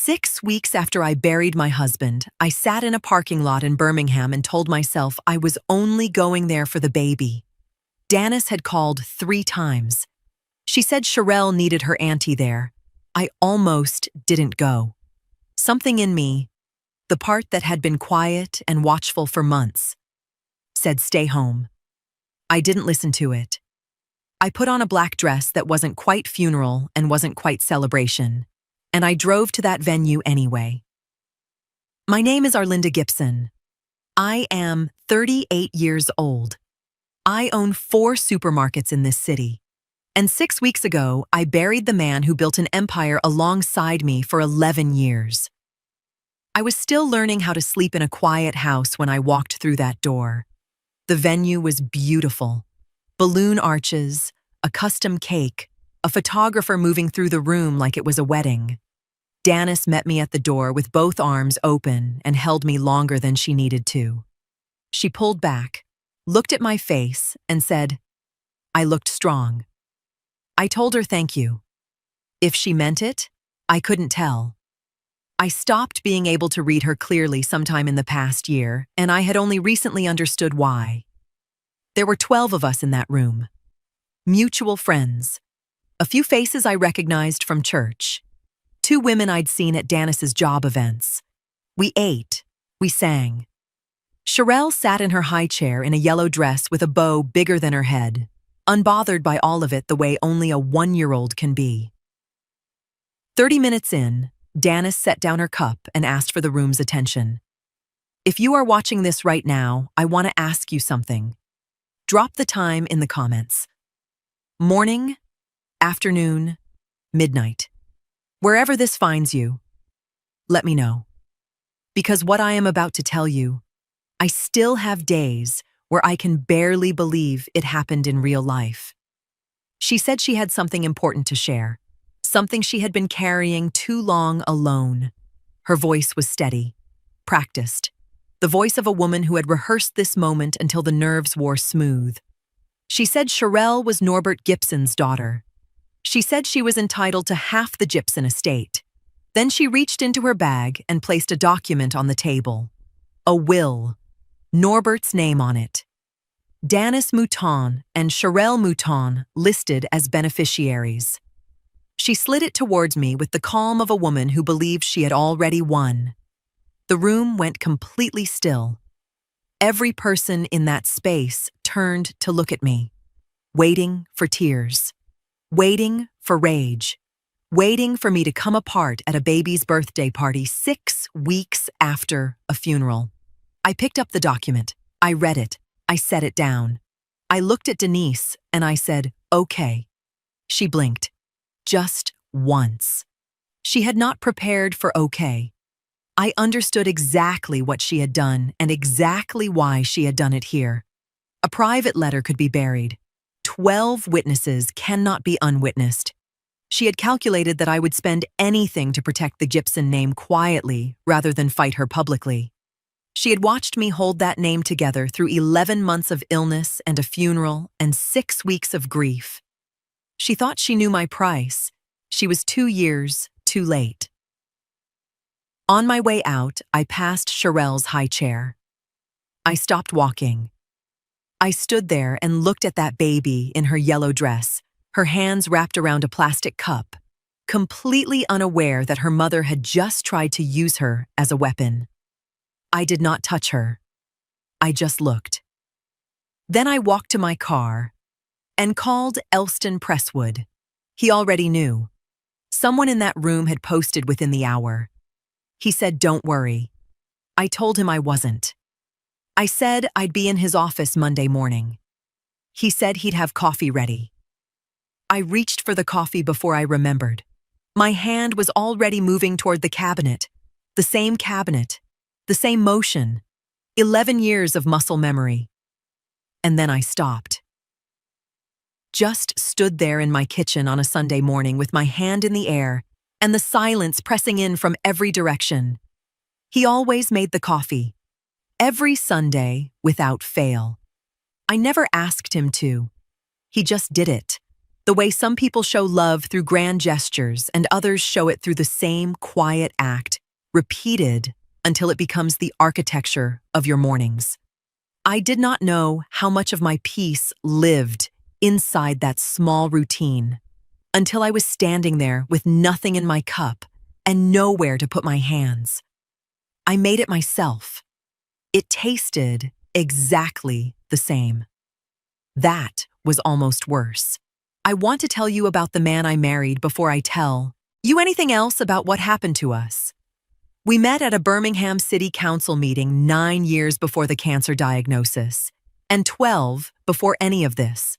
6 weeks after I buried my husband, I sat in a parking lot in Birmingham and told myself I was only going there for the baby. Janice had called 3 times. She said Sherelle needed her auntie there. I almost didn't go. Something in me, the part that had been quiet and watchful for months, said stay home. I didn't listen to it. I put on a black dress that wasn't quite funeral and wasn't quite celebration, and I drove to that venue anyway. My name is Arlinda Gibson. I am 38 years old. I own 4 supermarkets in this city. And 6 weeks ago, I buried the man who built an empire alongside me for 11 years. I was still learning how to sleep in a quiet house when I walked through that door. The venue was beautiful. Balloon arches, a custom cake, a photographer moving through the room like it was a wedding. Janice met me at the door with both arms open and held me longer than she needed to. She pulled back, looked at my face, and said, I looked strong. I told her thank you. If she meant it, I couldn't tell. I stopped being able to read her clearly sometime in the past year, and I had only recently understood why. There were 12 of us in that room. Mutual friends. A few faces I recognized from church. 2 women I'd seen at Janice's job events. We ate. We sang. Sherelle sat in her high chair in a yellow dress with a bow bigger than her head, unbothered by all of it the way only a 1-year-old can be. 30 minutes in, Janice set down her cup and asked for the room's attention. If you are watching this right now, I want to ask you something. Drop the time in the comments. Morning, afternoon, midnight. Wherever this finds you, let me know. Because what I am about to tell you, I still have days where I can barely believe it happened in real life. She said she had something important to share, something she had been carrying too long alone. Her voice was steady, practiced, the voice of a woman who had rehearsed this moment until the nerves wore smooth. She said Sherelle was Norbert Gibson's daughter. She said she was entitled to half the Gibson estate. Then she reached into her bag and placed a document on the table. A will. Norbert's name on it. Janice Mouton and Sherelle Mouton listed as beneficiaries. She slid it towards me with the calm of a woman who believed she had already won. The room went completely still. Every person in that space turned to look at me, waiting for tears, waiting for rage, waiting for me to come apart at a baby's birthday party 6 weeks after a funeral. I picked up the document. I read it. I set it down. I looked at Denise and I said, okay. She blinked. Just once. She had not prepared for okay. I understood exactly what she had done and exactly why she had done it here. A private letter could be buried. 12 witnesses cannot be unwitnessed. She had calculated that I would spend anything to protect the Gibson name quietly rather than fight her publicly. She had watched me hold that name together through 11 months of illness and a funeral and 6 weeks of grief. She thought she knew my price. She was 2 years too late. On my way out, I passed Sherelle's high chair. I stopped walking. I stood there and looked at that baby in her yellow dress, her hands wrapped around a plastic cup, completely unaware that her mother had just tried to use her as a weapon. I did not touch her. I just looked. Then I walked to my car and called Elston Presswood. He already knew. Someone in that room had posted within the hour. He said, don't worry. I told him I wasn't. I said I'd be in his office Monday morning. He said he'd have coffee ready. I reached for the coffee before I remembered. My hand was already moving toward the cabinet. The same motion. 11 years of muscle memory. And then I stopped. Just stood there in my kitchen on a Sunday morning with my hand in the air and the silence pressing in from every direction. He always made the coffee. Every Sunday, without fail. I never asked him to. He just did it. The way some people show love through grand gestures and others show it through the same quiet act, repeated until it becomes the architecture of your mornings. I did not know how much of my peace lived inside that small routine until I was standing there with nothing in my cup and nowhere to put my hands. I made it myself. It tasted exactly the same. That was almost worse. I want to tell you about the man I married before I tell you anything else about what happened to us. We met at a Birmingham City Council meeting 9 years before the cancer diagnosis, and 12 before any of this.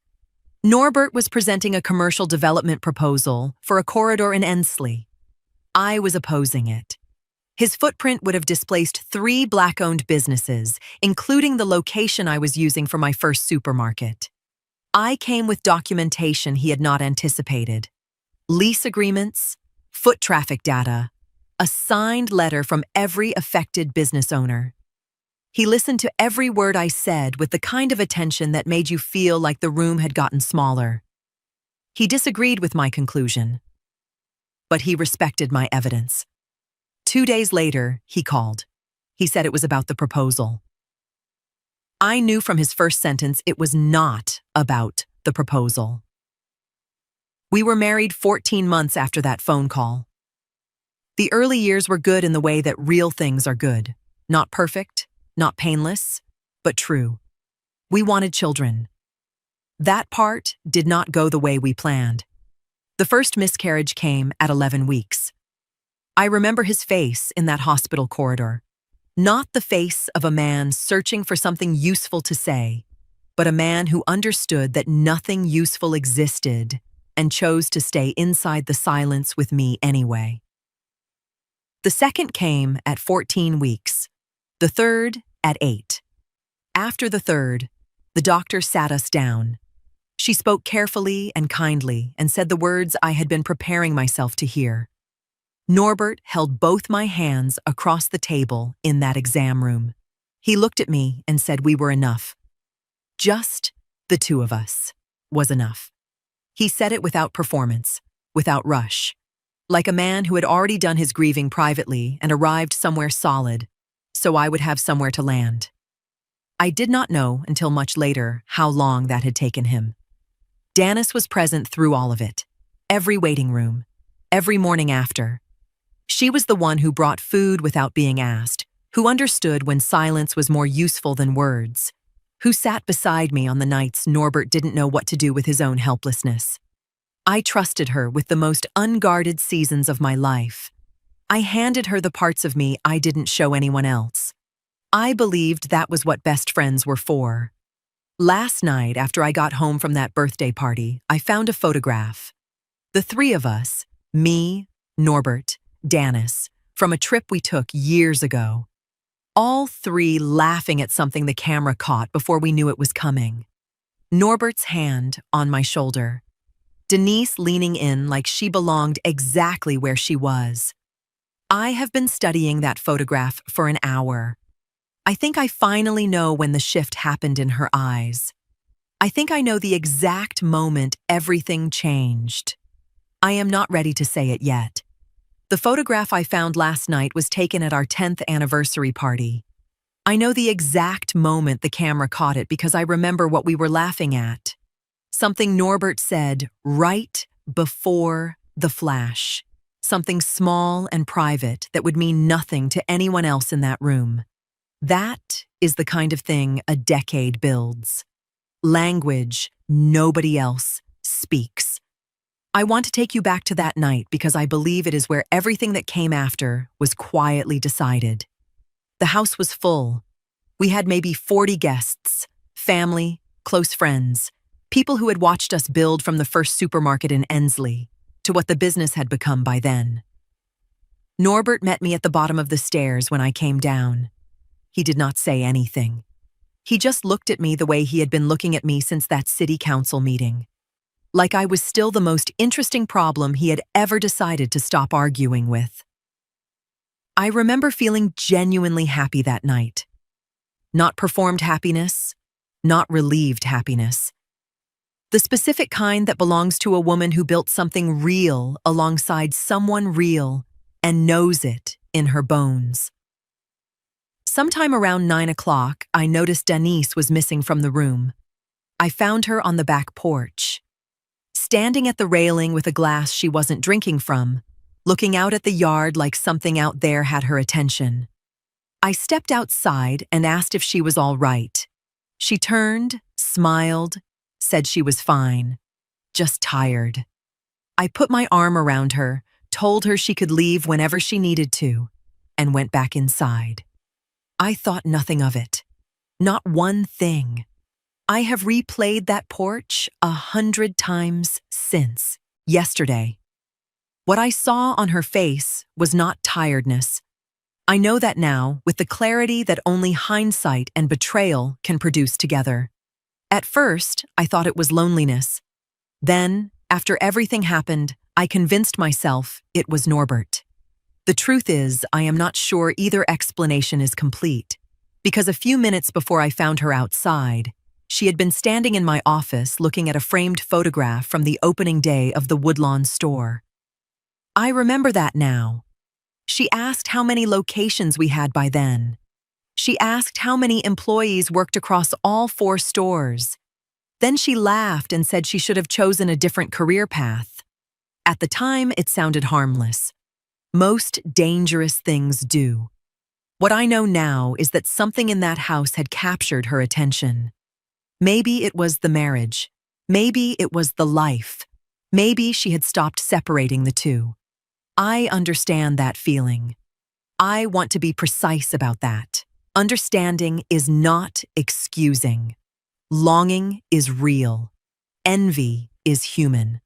Norbert was presenting a commercial development proposal for a corridor in Ensley. I was opposing it. His footprint would have displaced 3 Black-owned businesses, including the location I was using for my first supermarket. I came with documentation he had not anticipated. Lease agreements, foot traffic data, a signed letter from every affected business owner. He listened to every word I said with the kind of attention that made you feel like the room had gotten smaller. He disagreed with my conclusion, but he respected my evidence. 2 days later, he called. He said it was about the proposal. I knew from his first sentence it was not about the proposal. We were married 14 months after that phone call. The early years were good in the way that real things are good. Not perfect, not painless, but true. We wanted children. That part did not go the way we planned. The first miscarriage came at 11 weeks. I remember his face in that hospital corridor. Not the face of a man searching for something useful to say, but a man who understood that nothing useful existed and chose to stay inside the silence with me anyway. The second came at 14 weeks, the third at 8. After the third, the doctor sat us down. She spoke carefully and kindly and said the words I had been preparing myself to hear. Norbert held both my hands across the table in that exam room. He looked at me and said we were enough. Just the 2 of us was enough. He said it without performance, without rush, like a man who had already done his grieving privately and arrived somewhere solid, so I would have somewhere to land. I did not know until much later how long that had taken him. Danis was present through all of it, every waiting room, every morning after. She was the one who brought food without being asked, who understood when silence was more useful than words, who sat beside me on the nights Norbert didn't know what to do with his own helplessness. I trusted her with the most unguarded seasons of my life. I handed her the parts of me I didn't show anyone else. I believed that was what best friends were for. Last night, after I got home from that birthday party, I found a photograph. The 3 of us, me, Norbert, Danis, from a trip we took years ago. All 3 laughing at something the camera caught before we knew it was coming. Norbert's hand on my shoulder. Denise leaning in like she belonged exactly where she was. I have been studying that photograph for an hour. I think I finally know when the shift happened in her eyes. I think I know the exact moment everything changed. I am not ready to say it yet. The photograph I found last night was taken at our 10th anniversary party. I know the exact moment the camera caught it because I remember what we were laughing at. Something Norbert said right before the flash. Something small and private that would mean nothing to anyone else in that room. That is the kind of thing a decade builds. Language nobody else speaks. I want to take you back to that night because I believe it is where everything that came after was quietly decided. The house was full. We had maybe 40 guests, family, close friends, people who had watched us build from the first supermarket in Ensley to what the business had become by then. Norbert met me at the bottom of the stairs when I came down. He did not say anything. He just looked at me the way he had been looking at me since that city council meeting. Like I was still the most interesting problem he had ever decided to stop arguing with. I remember feeling genuinely happy that night. Not performed happiness, not relieved happiness. The specific kind that belongs to a woman who built something real alongside someone real and knows it in her bones. Sometime around 9 o'clock, I noticed Denise was missing from the room. I found her on the back porch, standing at the railing with a glass she wasn't drinking from, looking out at the yard like something out there had her attention. I stepped outside and asked if she was all right. She turned, smiled, said she was fine, just tired. I put my arm around her, told her she could leave whenever she needed to, and went back inside. I thought nothing of it. Not one thing. I have replayed that porch 100 times since yesterday. What I saw on her face was not tiredness. I know that now with the clarity that only hindsight and betrayal can produce together. At first, I thought it was loneliness. Then, after everything happened, I convinced myself it was Norbert. The truth is, I am not sure either explanation is complete, because a few minutes before I found her outside, she had been standing in my office looking at a framed photograph from the opening day of the Woodlawn store. I remember that now. She asked how many locations we had by then. She asked how many employees worked across all 4 stores. Then she laughed and said she should have chosen a different career path. At the time, it sounded harmless. Most dangerous things do. What I know now is that something in that house had captured her attention. Maybe it was the marriage. Maybe it was the life. Maybe she had stopped separating the two. I understand that feeling. I want to be precise about that. Understanding is not excusing. Longing is real. Envy is human.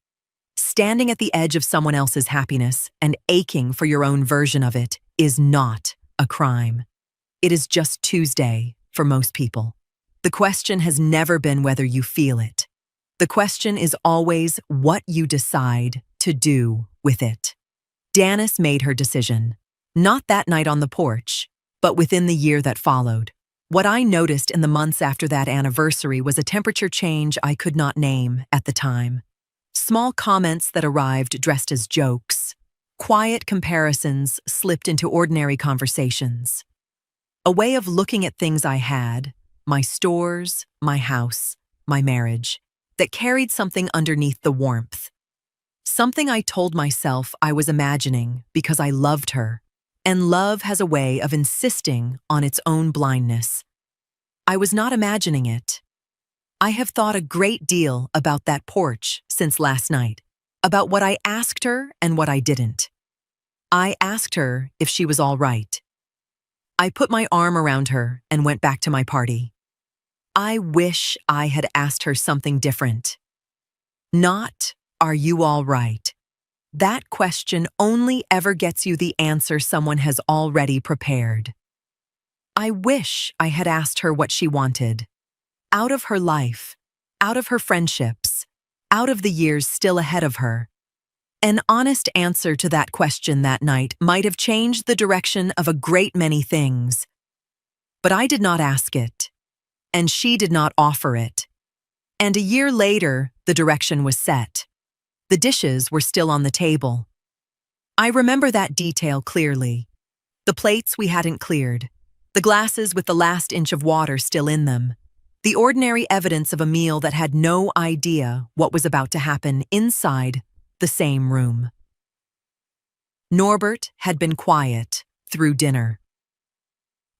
Standing at the edge of someone else's happiness and aching for your own version of it is not a crime. It is just Tuesday for most people. The question has never been whether you feel it. The question is always what you decide to do with it. Denise made her decision, not that night on the porch, but within the year that followed. What I noticed in the months after that anniversary was a temperature change I could not name at the time. Small comments that arrived dressed as jokes. Quiet comparisons slipped into ordinary conversations. A way of looking at things I had, my stores, my house, my marriage, that carried something underneath the warmth. Something I told myself I was imagining because I loved her, and love has a way of insisting on its own blindness. I was not imagining it. I have thought a great deal about that porch since last night, about what I asked her and what I didn't. I asked her if she was all right. I put my arm around her and went back to my party. I wish I had asked her something different. Not, "Are you all right?" That question only ever gets you the answer someone has already prepared. I wish I had asked her what she wanted. Out of her life, out of her friendships, out of the years still ahead of her. An honest answer to that question that night might have changed the direction of a great many things. But I did not ask it, and she did not offer it. And a year later, the direction was set. The dishes were still on the table. I remember that detail clearly. The plates we hadn't cleared, the glasses with the last inch of water still in them, the ordinary evidence of a meal that had no idea what was about to happen inside the same room. Norbert had been quiet through dinner.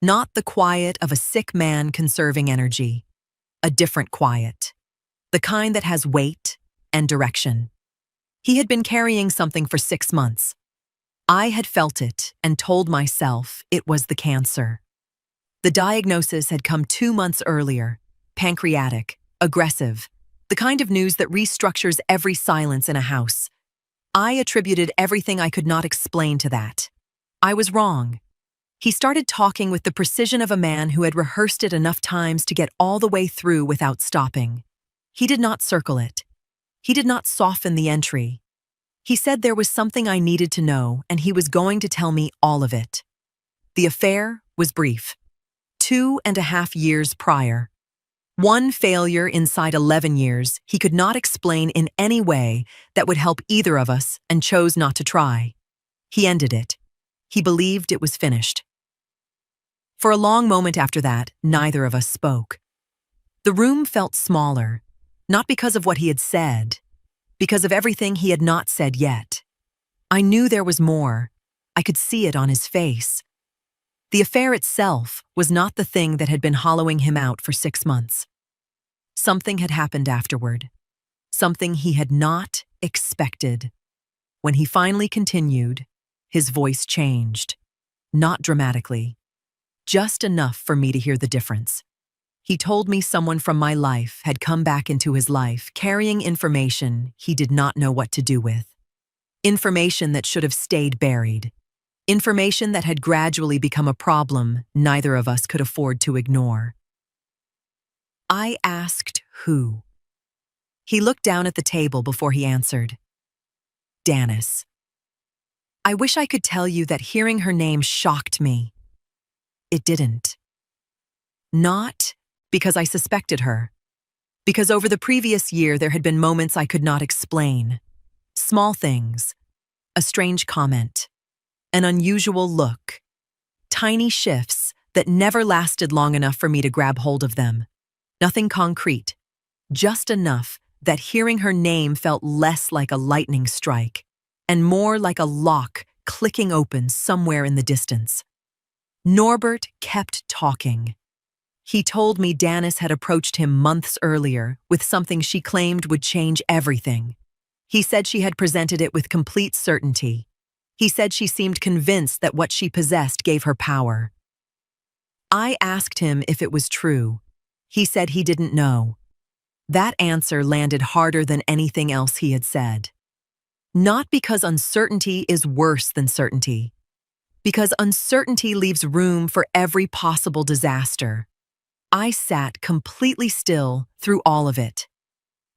Not the quiet of a sick man conserving energy, a different quiet, the kind that has weight and direction. He had been carrying something for 6 months. I had felt it and told myself it was the cancer. The diagnosis had come 2 months earlier, pancreatic, aggressive, the kind of news that restructures every silence in a house. I attributed everything I could not explain to that. I was wrong. He started talking with the precision of a man who had rehearsed it enough times to get all the way through without stopping. He did not circle it. He did not soften the entry. He said there was something I needed to know, and he was going to tell me all of it. The affair was brief. 2.5 years prior. One failure inside 11 years he could not explain in any way that would help either of us and chose not to try. He ended it. He believed it was finished. For a long moment after that, neither of us spoke. The room felt smaller, not because of what he had said, because of everything he had not said yet. I knew there was more. I could see it on his face. The affair itself was not the thing that had been hollowing him out for 6 months. Something had happened afterward. Something he had not expected. When he finally continued, his voice changed. Not dramatically. Just enough for me to hear the difference. He told me someone from my life had come back into his life, carrying information he did not know what to do with. Information that should have stayed buried. Information that had gradually become a problem neither of us could afford to ignore. I asked who. He looked down at the table before he answered. Danis. I wish I could tell you that hearing her name shocked me. It didn't. Not because I suspected her. Because over the previous year there had been moments I could not explain. Small things. A strange comment. An unusual look. Tiny shifts that never lasted long enough for me to grab hold of them. Nothing concrete. Just enough that hearing her name felt less like a lightning strike and more like a lock clicking open somewhere in the distance. Norbert kept talking. He told me Danis had approached him months earlier with something she claimed would change everything. He said she had presented it with complete certainty. He said she seemed convinced that what she possessed gave her power. I asked him if it was true. He said he didn't know. That answer landed harder than anything else he had said. Not because uncertainty is worse than certainty. Because uncertainty leaves room for every possible disaster. I sat completely still through all of it.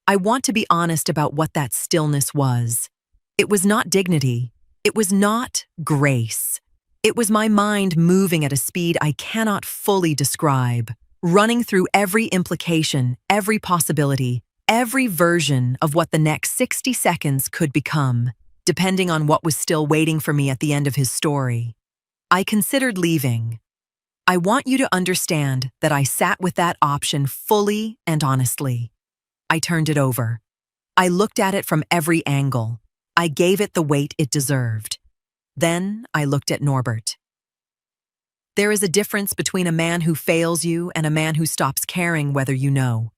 I want to be honest about what that stillness was. It was not dignity. It was not grace. It was my mind moving at a speed I cannot fully describe, running through every implication, every possibility, every version of what the next 60 seconds could become, depending on what was still waiting for me at the end of his story. I considered leaving. I want you to understand that I sat with that option fully and honestly. I turned it over. I looked at it from every angle. I gave it the weight it deserved. Then I looked at Norbert. There is a difference between a man who fails you and a man who stops caring whether you know.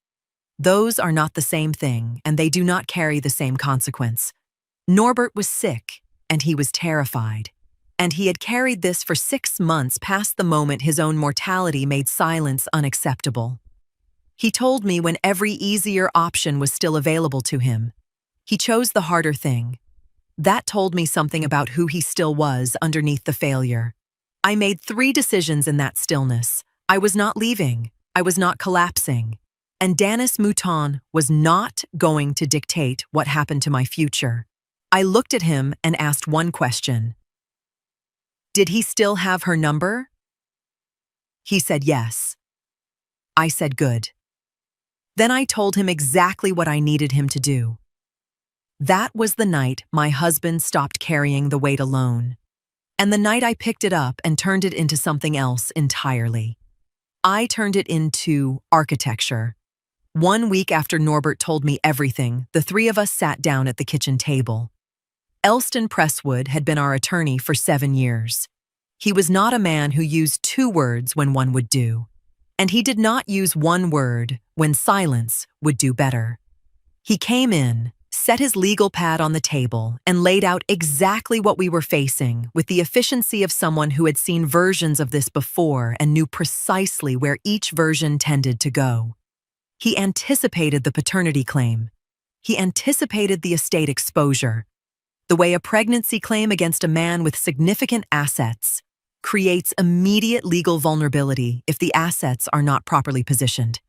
Those are not the same thing, and they do not carry the same consequence. Norbert was sick, and he was terrified. And he had carried this for 6 months past the moment his own mortality made silence unacceptable. He told me when every easier option was still available to him. He chose the harder thing. That told me something about who he still was underneath the failure. I made 3 decisions in that stillness. I was not leaving. I was not collapsing. And Danis Mouton was not going to dictate what happened to my future. I looked at him and asked one question. Did he still have her number? He said yes. I said good. Then I told him exactly what I needed him to do. That was the night my husband stopped carrying the weight alone. And the night I picked it up and turned it into something else entirely. I turned it into architecture. 1 week after Norbert told me everything, the 3 of us sat down at the kitchen table. Elston Presswood had been our attorney for 7 years. He was not a man who used 2 words when one would do. And he did not use 1 word when silence would do better. He came in, set his legal pad on the table, and laid out exactly what we were facing with the efficiency of someone who had seen versions of this before and knew precisely where each version tended to go. He anticipated the paternity claim. He anticipated the estate exposure. The way a pregnancy claim against a man with significant assets creates immediate legal vulnerability if the assets are not properly positioned.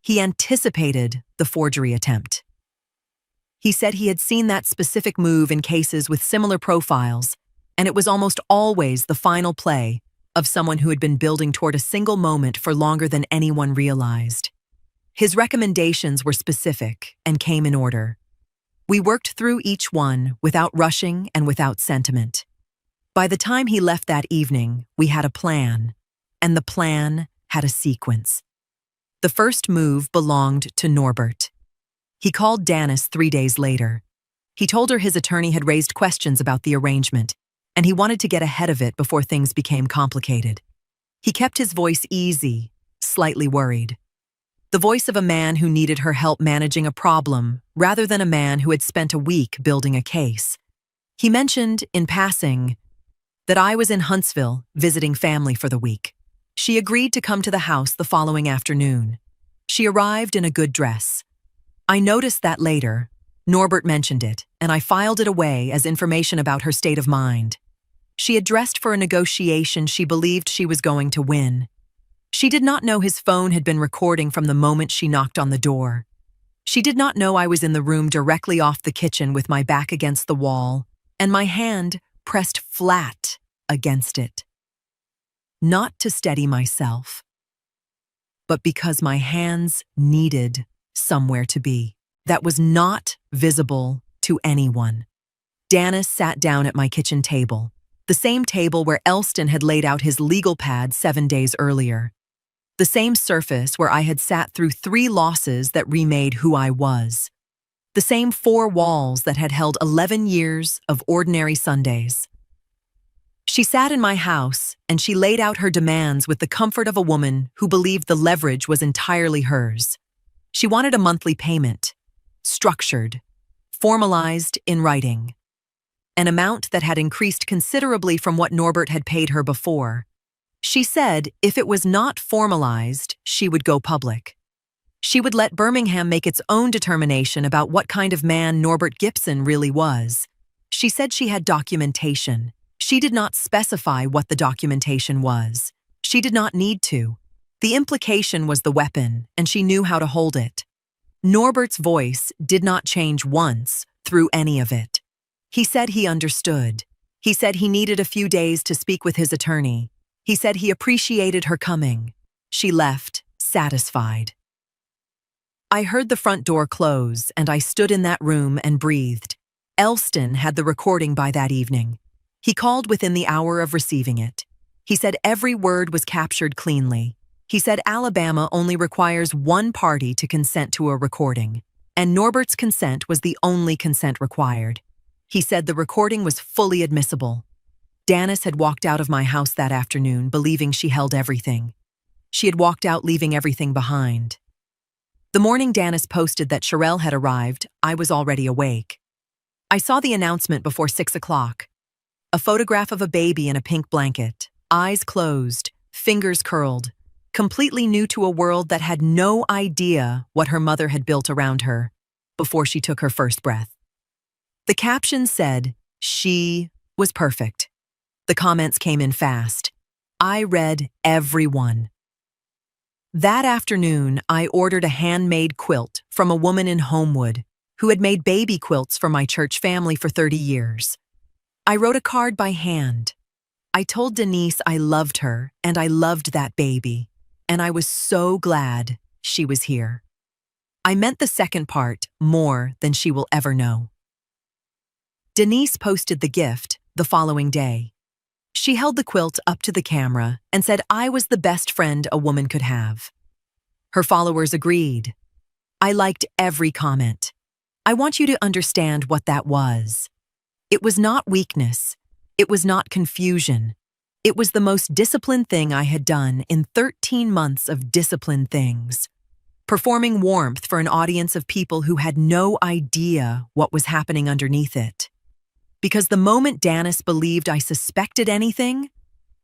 He anticipated the forgery attempt. He said he had seen that specific move in cases with similar profiles, and it was almost always the final play of someone who had been building toward a single moment for longer than anyone realized. His recommendations were specific and came in order. We worked through each one without rushing and without sentiment. By the time he left that evening, we had a plan, and the plan had a sequence. The first move belonged to Norbert. He called Danis 3 days later. He told her his attorney had raised questions about the arrangement, and he wanted to get ahead of it before things became complicated. He kept his voice easy, slightly worried. The voice of a man who needed her help managing a problem, rather than a man who had spent a week building a case. He mentioned, in passing, that I was in Huntsville visiting family for the week. She agreed to come to the house the following afternoon. She arrived in a good dress. I noticed that later. Norbert mentioned it, and I filed it away as information about her state of mind. She had dressed for a negotiation she believed she was going to win. She did not know his phone had been recording from the moment she knocked on the door. She did not know I was in the room directly off the kitchen with my back against the wall, and my hand pressed flat against it. Not to steady myself, but because my hands needed somewhere to be that was not visible to anyone. Danis sat down at my kitchen table, the same table where Elston had laid out his legal pad 7 days earlier. The same surface where I had sat through 3 losses that remade who I was. The same 4 walls that had held 11 years of ordinary Sundays. She sat in my house, and she laid out her demands with the comfort of a woman who believed the leverage was entirely hers. She wanted a monthly payment, structured, formalized in writing. An amount that had increased considerably from what Norbert had paid her before. She said if it was not formalized, she would go public. She would let Birmingham make its own determination about what kind of man Norbert Gibson really was. She said she had documentation. She did not specify what the documentation was. She did not need to. The implication was the weapon, and she knew how to hold it. Norbert's voice did not change once through any of it. He said he understood. He said he needed a few days to speak with his attorney. He said he appreciated her coming. She left, satisfied. I heard the front door close, and I stood in that room and breathed. Elston had the recording by that evening. He called within the hour of receiving it. He said every word was captured cleanly. He said Alabama only requires one party to consent to a recording, and Norbert's consent was the only consent required. He said the recording was fully admissible. Danis had walked out of my house that afternoon, believing she held everything. She had walked out leaving everything behind. The morning Danis posted that Sherelle had arrived, I was already awake. I saw the announcement before 6 o'clock. A photograph of a baby in a pink blanket, eyes closed, fingers curled, completely new to a world that had no idea what her mother had built around her before she took her first breath. The caption said, "She was perfect." The comments came in fast. I read every one. That afternoon, I ordered a handmade quilt from a woman in Homewood who had made baby quilts for my church family for 30 years. I wrote a card by hand. I told Denise I loved her and I loved that baby, and I was so glad she was here. I meant the second part more than she will ever know. Denise posted the gift the following day. She held the quilt up to the camera and said I was the best friend a woman could have. Her followers agreed. I liked every comment. I want you to understand what that was. It was not weakness. It was not confusion. It was the most disciplined thing I had done in 13 months of disciplined things. Performing warmth for an audience of people who had no idea what was happening underneath it. Because the moment Danis believed I suspected anything,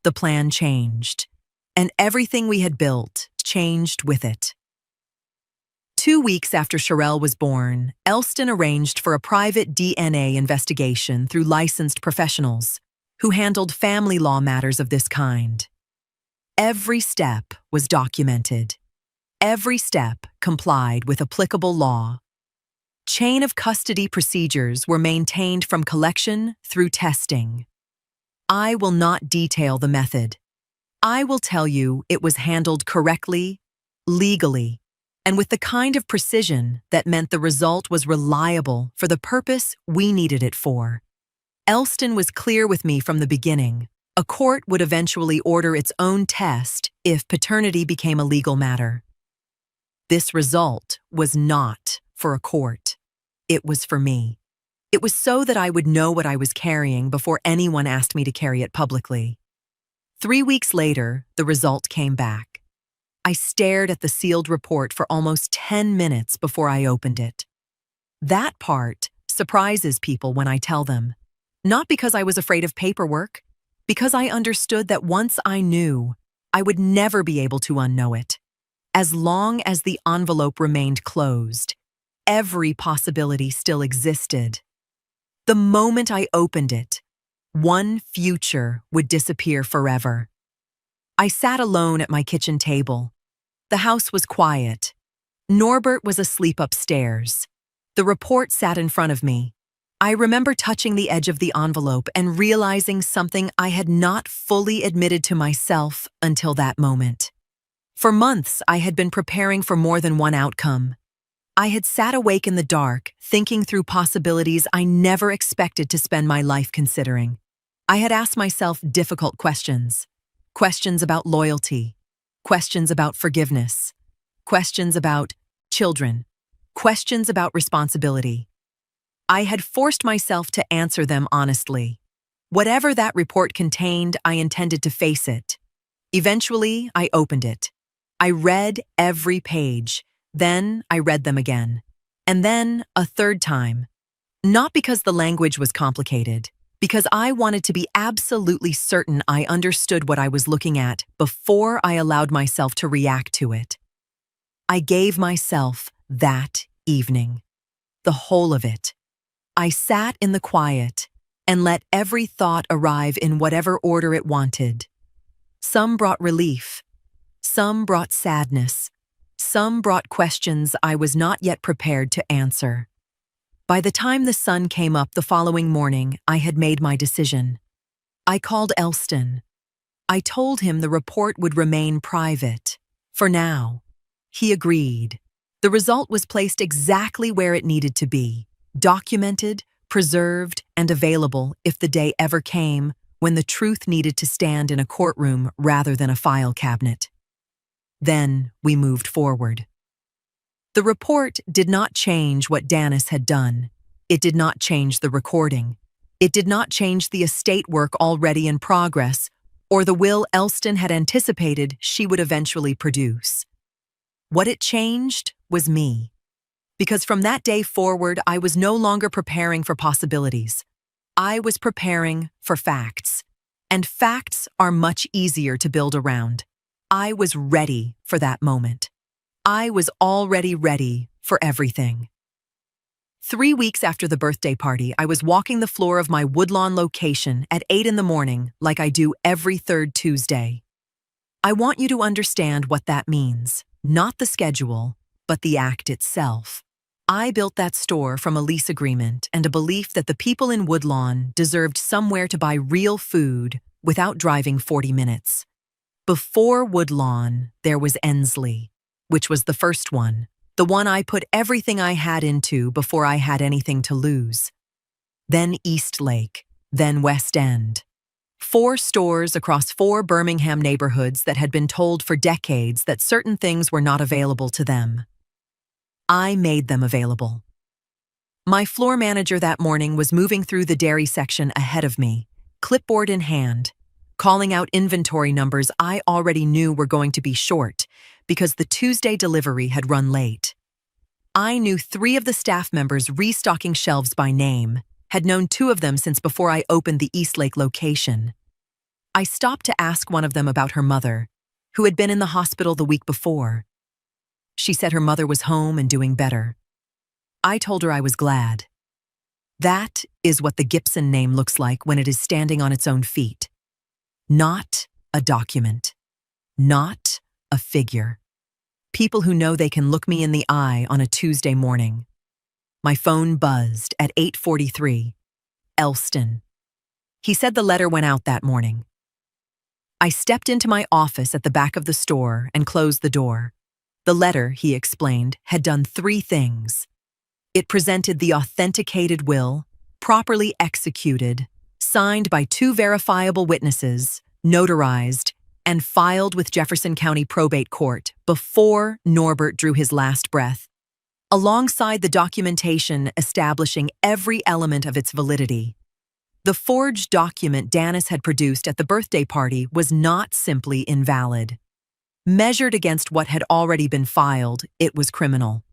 the plan changed. And everything we had built changed with it. 2 weeks after Sherelle was born, Elston arranged for a private DNA investigation through licensed professionals who handled family law matters of this kind. Every step was documented. Every step complied with applicable law. Chain of custody procedures were maintained from collection through testing. I will not detail the method. I will tell you it was handled correctly, legally, and with the kind of precision that meant the result was reliable for the purpose we needed it for. Elston was clear with me from the beginning. A court would eventually order its own test if paternity became a legal matter. This result was not for a court. It was for me. It was so that I would know what I was carrying before anyone asked me to carry it publicly. 3 weeks later, the result came back. I stared at the sealed report for almost 10 minutes before I opened it. That part surprises people when I tell them. Not because I was afraid of paperwork, because I understood that once I knew, I would never be able to unknow it. As long as the envelope remained closed, every possibility still existed. The moment I opened it, one future would disappear forever. I sat alone at my kitchen table. The house was quiet. Norbert was asleep upstairs. The report sat in front of me. I remember touching the edge of the envelope and realizing something I had not fully admitted to myself until that moment. For months, I had been preparing for more than one outcome. I had sat awake in the dark, thinking through possibilities I never expected to spend my life considering. I had asked myself difficult questions. Questions about loyalty. Questions about forgiveness. Questions about children. Questions about responsibility. I had forced myself to answer them honestly. Whatever that report contained, I intended to face it. Eventually, I opened it. I read every page. Then I read them again. And then a third time. Not because the language was complicated, because I wanted to be absolutely certain I understood what I was looking at before I allowed myself to react to it. I gave myself that evening. The whole of it. I sat in the quiet and let every thought arrive in whatever order it wanted. Some brought relief. Some brought sadness. Some brought questions I was not yet prepared to answer. By the time the sun came up the following morning, I had made my decision. I called Elston. I told him the report would remain private. For now. He agreed. The result was placed exactly where it needed to be. Documented, preserved, and available if the day ever came when the truth needed to stand in a courtroom rather than a file cabinet. Then we moved forward. The report did not change what Danis had done. It did not change the recording. It did not change the estate work already in progress or the will Elston had anticipated she would eventually produce. What it changed was me. Because from that day forward, I was no longer preparing for possibilities. I was preparing for facts. And facts are much easier to build around. I was ready for that moment. I was already ready for everything. 3 weeks after the birthday party, I was walking the floor of my Woodlawn location at 8 in the morning like I do every third Tuesday. I want you to understand what that means. Not the schedule, but the act itself. I built that store from a lease agreement and a belief that the people in Woodlawn deserved somewhere to buy real food without driving 40 minutes. Before Woodlawn, there was Ensley, which was the first one, the one I put everything I had into before I had anything to lose. Then Eastlake, then West End. 4 stores across 4 Birmingham neighborhoods that had been told for decades that certain things were not available to them. I made them available. My floor manager that morning was moving through the dairy section ahead of me, clipboard in hand, calling out inventory numbers I already knew were going to be short because the Tuesday delivery had run late. I knew 3 of the staff members restocking shelves by name, had known 2 of them since before I opened the Eastlake location. I stopped to ask one of them about her mother, who had been in the hospital the week before. She said her mother was home and doing better. I told her I was glad. That is what the Gibson name looks like when it is standing on its own feet. Not a document. Not a figure. People who know they can look me in the eye on a Tuesday morning. My phone buzzed at 8:43. Elston. He said the letter went out that morning. I stepped into my office at the back of the store and closed the door. The letter, he explained, had done three things. It presented the authenticated will, properly executed, signed by two verifiable witnesses, notarized, and filed with Jefferson County Probate Court before Norbert drew his last breath, alongside the documentation establishing every element of its validity. The forged document Danis had produced at the birthday party was not simply invalid. Measured against what had already been filed, it was criminal.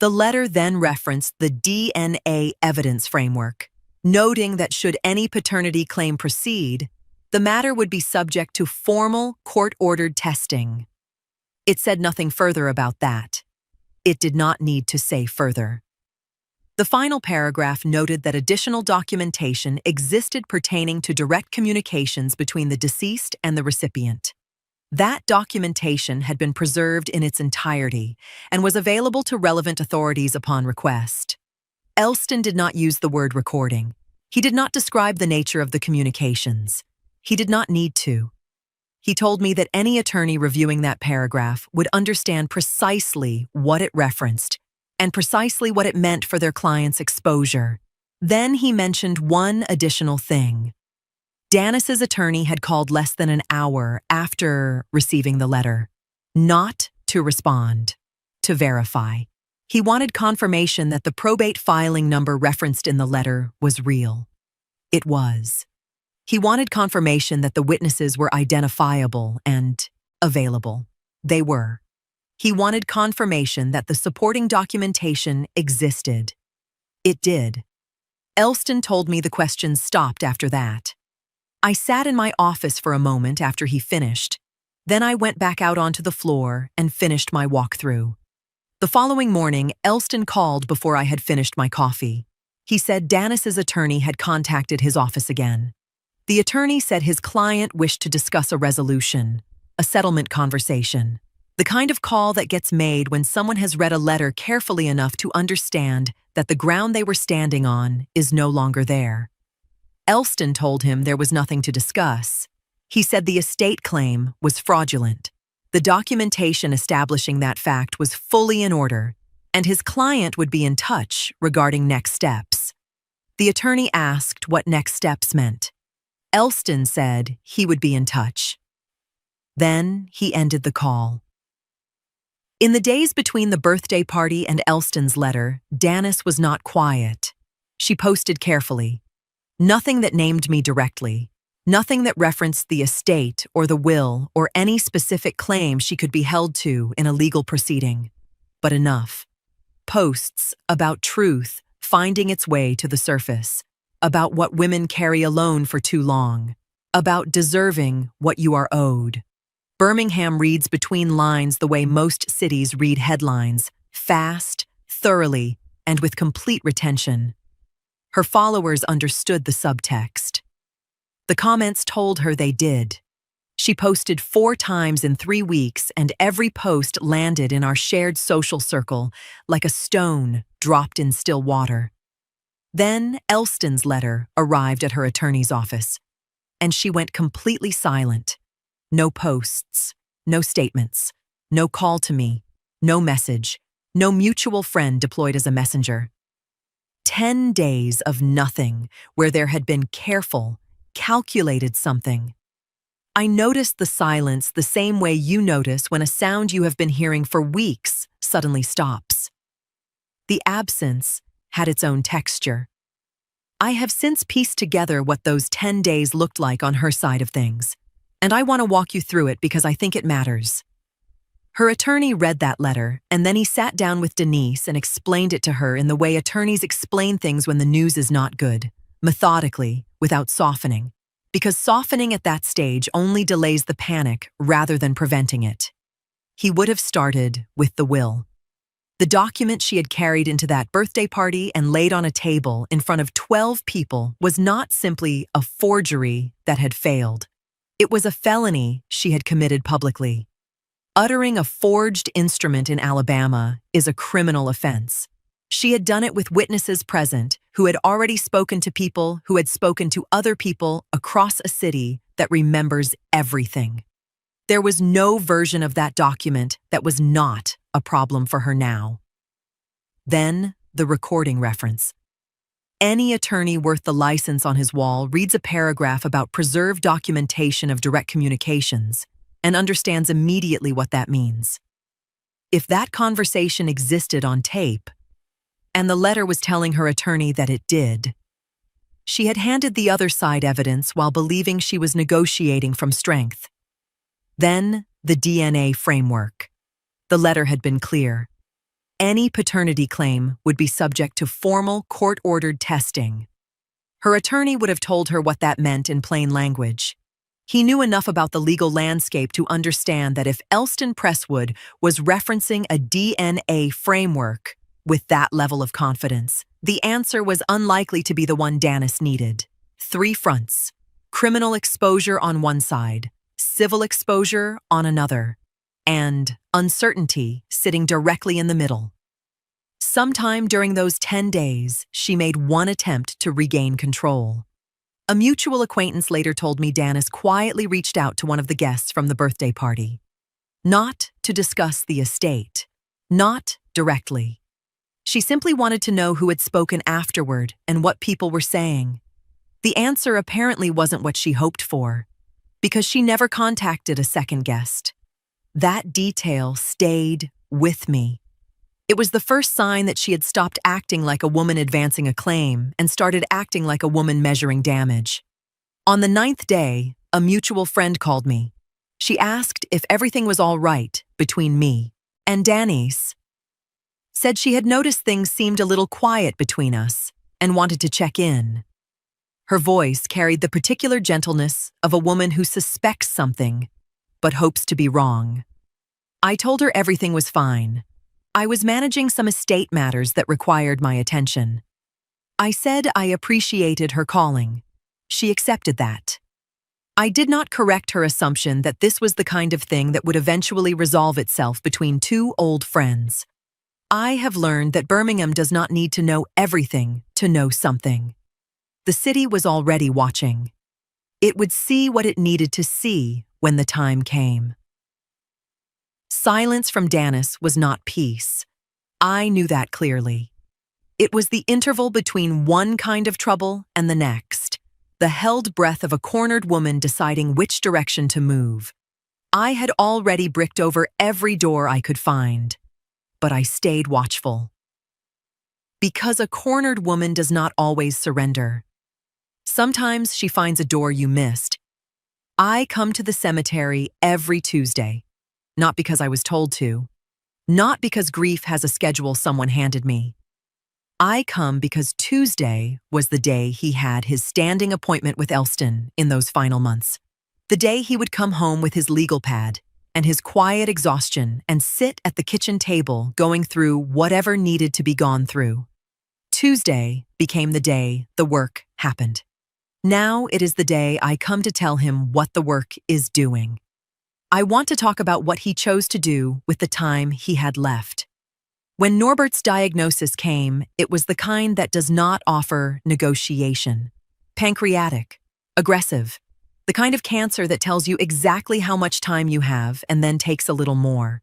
The letter then referenced the DNA evidence framework, noting that should any paternity claim proceed, the matter would be subject to formal court-ordered testing. It said nothing further about that. It did not need to say further. The final paragraph noted that additional documentation existed pertaining to direct communications between the deceased and the recipient. That documentation had been preserved in its entirety and was available to relevant authorities upon request. Elston did not use the word recording. He did not describe the nature of the communications. He did not need to. He told me that any attorney reviewing that paragraph would understand precisely what it referenced and precisely what it meant for their client's exposure. Then he mentioned one additional thing. Danis's attorney had called less than an hour after receiving the letter, not to respond, to verify. He wanted confirmation that the probate filing number referenced in the letter was real. It was. He wanted confirmation that the witnesses were identifiable and available. They were. He wanted confirmation that the supporting documentation existed. It did. Elston told me the questions stopped after that. I sat in my office for a moment after he finished. Then I went back out onto the floor and finished my walkthrough. The following morning, Elston called before I had finished my coffee. He said Danis's attorney had contacted his office again. The attorney said his client wished to discuss a resolution, a settlement conversation, the kind of call that gets made when someone has read a letter carefully enough to understand that the ground they were standing on is no longer there. Elston told him there was nothing to discuss. He said the estate claim was fraudulent. The documentation establishing that fact was fully in order, and his client would be in touch regarding next steps. The attorney asked what next steps meant. Elston said he would be in touch. Then he ended the call. In the days between the birthday party and Elston's letter, Danis was not quiet. She posted carefully. Nothing that named me directly, nothing that referenced the estate or the will or any specific claim she could be held to in a legal proceeding. But enough. Posts about truth finding its way to the surface, about what women carry alone for too long, about deserving what you are owed. Birmingham reads between lines the way most cities read headlines, fast, thoroughly, and with complete retention. Her followers understood the subtext. The comments told her they did. She posted 4 times in 3 weeks, and every post landed in our shared social circle like a stone dropped in still water. Then Elston's letter arrived at her attorney's office, and she went completely silent. No posts, no statements, no call to me, no message, no mutual friend deployed as a messenger. 10 days of nothing where there had been careful, calculated something. I noticed the silence the same way you notice when a sound you have been hearing for weeks suddenly stops. The absence had its own texture. I have since pieced together what those 10 days looked like on her side of things, and I want to walk you through it because I think it matters. Her attorney read that letter, and then he sat down with Denise and explained it to her in the way attorneys explain things when the news is not good, methodically, without softening, because softening at that stage only delays the panic rather than preventing it. He would have started with the will. The document she had carried into that birthday party and laid on a table in front of 12 people was not simply a forgery that had failed. It was a felony she had committed publicly. Uttering a forged instrument in Alabama is a criminal offense. She had done it with witnesses present who had already spoken to people who had spoken to other people across a city that remembers everything. There was no version of that document that was not a problem for her now. Then, the recording reference. Any attorney worth the license on his wall reads a paragraph about preserved documentation of direct communications and understands immediately what that means. If that conversation existed on tape, and the letter was telling her attorney that it did, she had handed the other side evidence while believing she was negotiating from strength. Then, the DNA framework. The letter had been clear. Any paternity claim would be subject to formal court-ordered testing. Her attorney would have told her what that meant in plain language. He knew enough about the legal landscape to understand that if Elston Presswood was referencing a DNA framework with that level of confidence, the answer was unlikely to be the one Danis needed. 3 fronts: criminal exposure on one side, civil exposure on another, and uncertainty sitting directly in the middle. Sometime during those 10 days, she made one attempt to regain control. A mutual acquaintance later told me Danis quietly reached out to one of the guests from the birthday party. Not to discuss the estate. Not directly. She simply wanted to know who had spoken afterward and what people were saying. The answer apparently wasn't what she hoped for, because she never contacted a second guest. That detail stayed with me. It was the first sign that she had stopped acting like a woman advancing a claim and started acting like a woman measuring damage. On the 9th day, a mutual friend called me. She asked if everything was all right between me and Danis. Said she had noticed things seemed a little quiet between us and wanted to check in. Her voice carried the particular gentleness of a woman who suspects something but hopes to be wrong. I told her everything was fine. I was managing some estate matters that required my attention. I said I appreciated her calling. She accepted that. I did not correct her assumption that this was the kind of thing that would eventually resolve itself between 2 old friends. I have learned that Birmingham does not need to know everything to know something. The city was already watching. It would see what it needed to see when the time came. Silence from Danis was not peace. I knew that clearly. It was the interval between one kind of trouble and the next, the held breath of a cornered woman deciding which direction to move. I had already bricked over every door I could find, but I stayed watchful. Because a cornered woman does not always surrender. Sometimes she finds a door you missed. I come to the cemetery every Tuesday, not because I was told to, not because grief has a schedule someone handed me. I come because Tuesday was the day he had his standing appointment with Elston in those final months. The day he would come home with his legal pad and his quiet exhaustion and sit at the kitchen table going through whatever needed to be gone through. Tuesday became the day the work happened. Now it is the day I come to tell him what the work is doing. I want to talk about what he chose to do with the time he had left. When Norbert's diagnosis came, it was the kind that does not offer negotiation. Pancreatic, aggressive, the kind of cancer that tells you exactly how much time you have and then takes a little more.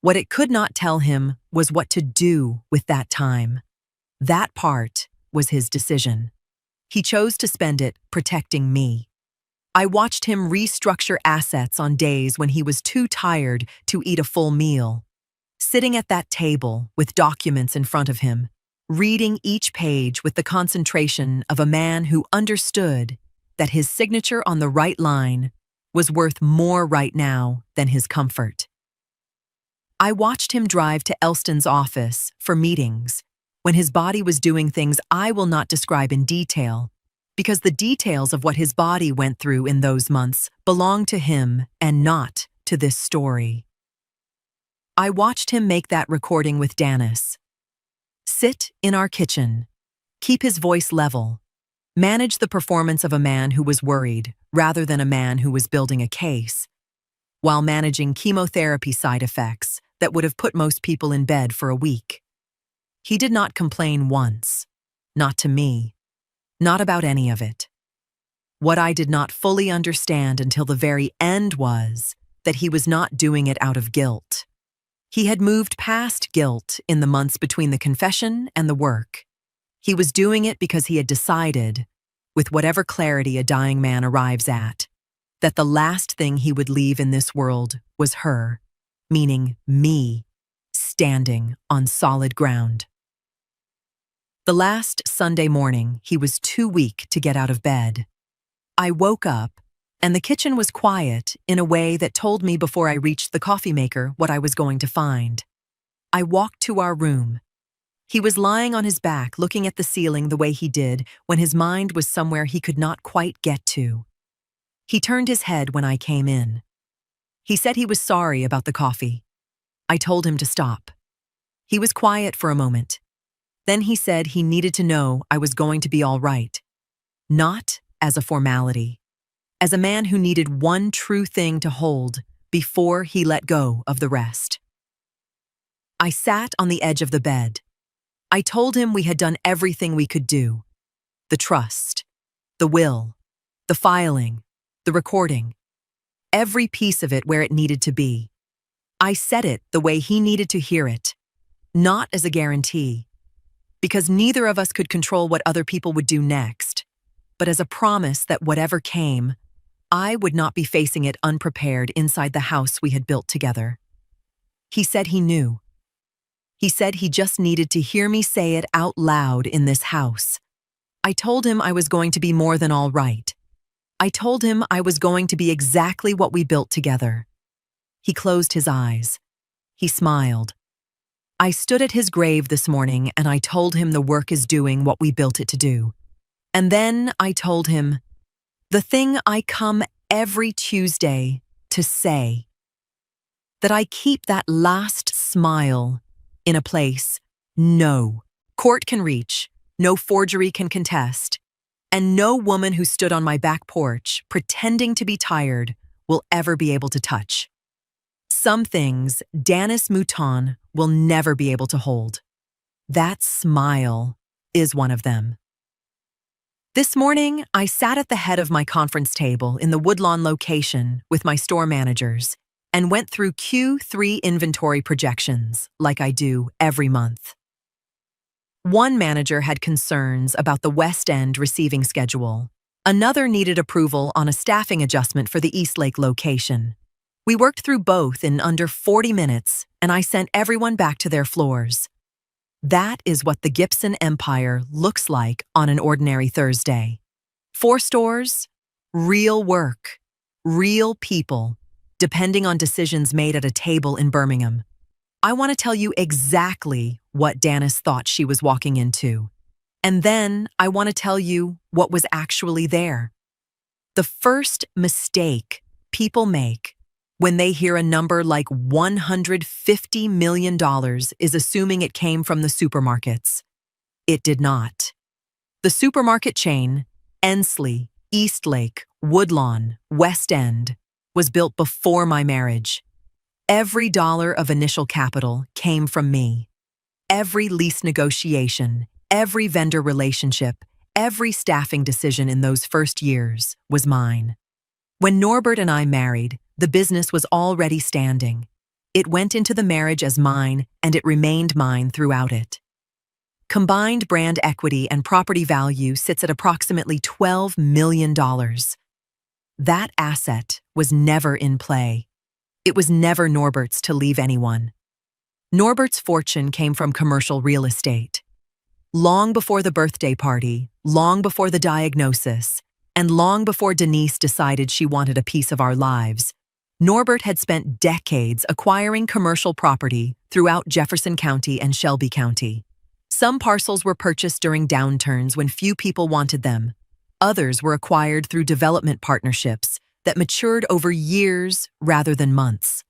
What it could not tell him was what to do with that time. That part was his decision. He chose to spend it protecting me. I watched him restructure assets on days when he was too tired to eat a full meal. Sitting at that table with documents in front of him, reading each page with the concentration of a man who understood that his signature on the right line was worth more right now than his comfort. I watched him drive to Elston's office for meetings when his body was doing things I will not describe in detail, because the details of what his body went through in those months belong to him and not to this story. I watched him make that recording with Danis. Sit in our kitchen, keep his voice level, manage the performance of a man who was worried rather than a man who was building a case, while managing chemotherapy side effects that would have put most people in bed for a week. He did not complain once, not to me, not about any of it. What I did not fully understand until the very end was that he was not doing it out of guilt. He had moved past guilt in the months between the confession and the work. He was doing it because he had decided, with whatever clarity a dying man arrives at, that the last thing he would leave in this world was her, meaning me, standing on solid ground. The last Sunday morning, he was too weak to get out of bed. I woke up, and the kitchen was quiet in a way that told me before I reached the coffee maker what I was going to find. I walked to our room. He was lying on his back, looking at the ceiling the way he did when his mind was somewhere he could not quite get to. He turned his head when I came in. He said he was sorry about the coffee. I told him to stop. He was quiet for a moment. Then he said he needed to know I was going to be all right. Not as a formality. As a man who needed one true thing to hold before he let go of the rest. I sat on the edge of the bed. I told him we had done everything we could do. The trust, the will, the filing, the recording. Every piece of it where it needed to be. I said it the way he needed to hear it. Not as a guarantee, because neither of us could control what other people would do next, but as a promise that whatever came, I would not be facing it unprepared inside the house we had built together. He said he knew. He said he just needed to hear me say it out loud in this house. I told him I was going to be more than all right. I told him I was going to be exactly what we built together. He closed his eyes. He smiled. I stood at his grave this morning and I told him the work is doing what we built it to do. And then I told him, the thing I come every Tuesday to say, that I keep that last smile in a place no court can reach, no forgery can contest, and no woman who stood on my back porch pretending to be tired will ever be able to touch. Some things Danis Mouton will never be able to hold. That smile is one of them. This morning, I sat at the head of my conference table in the Woodlawn location with my store managers and went through Q3 inventory projections like I do every month. One manager had concerns about the West End receiving schedule. Another needed approval on a staffing adjustment for the Eastlake location. We worked through both in under 40 minutes, and I sent everyone back to their floors. That is what the Gibson Empire looks like on an ordinary Thursday. 4 stores, real work, real people, depending on decisions made at a table in Birmingham. I want to tell you exactly what Danis thought she was walking into. And then I want to tell you what was actually there. The first mistake people make when they hear a number like $150 million is assuming it came from the supermarkets. It did not. The supermarket chain, Ensley, Eastlake, Woodlawn, West End, was built before my marriage. Every dollar of initial capital came from me. Every lease negotiation, every vendor relationship, every staffing decision in those first years was mine. When Norbert and I married, the business was already standing. It went into the marriage as mine, and it remained mine throughout it. Combined brand equity and property value sits at approximately $12 million. That asset was never in play. It was never Norbert's to leave anyone. Norbert's fortune came from commercial real estate. Long before the birthday party, long before the diagnosis, and long before Denise decided she wanted a piece of our lives, Norbert had spent decades acquiring commercial property throughout Jefferson County and Shelby County. Some parcels were purchased during downturns when few people wanted them. Others were acquired through development partnerships that matured over years rather than months.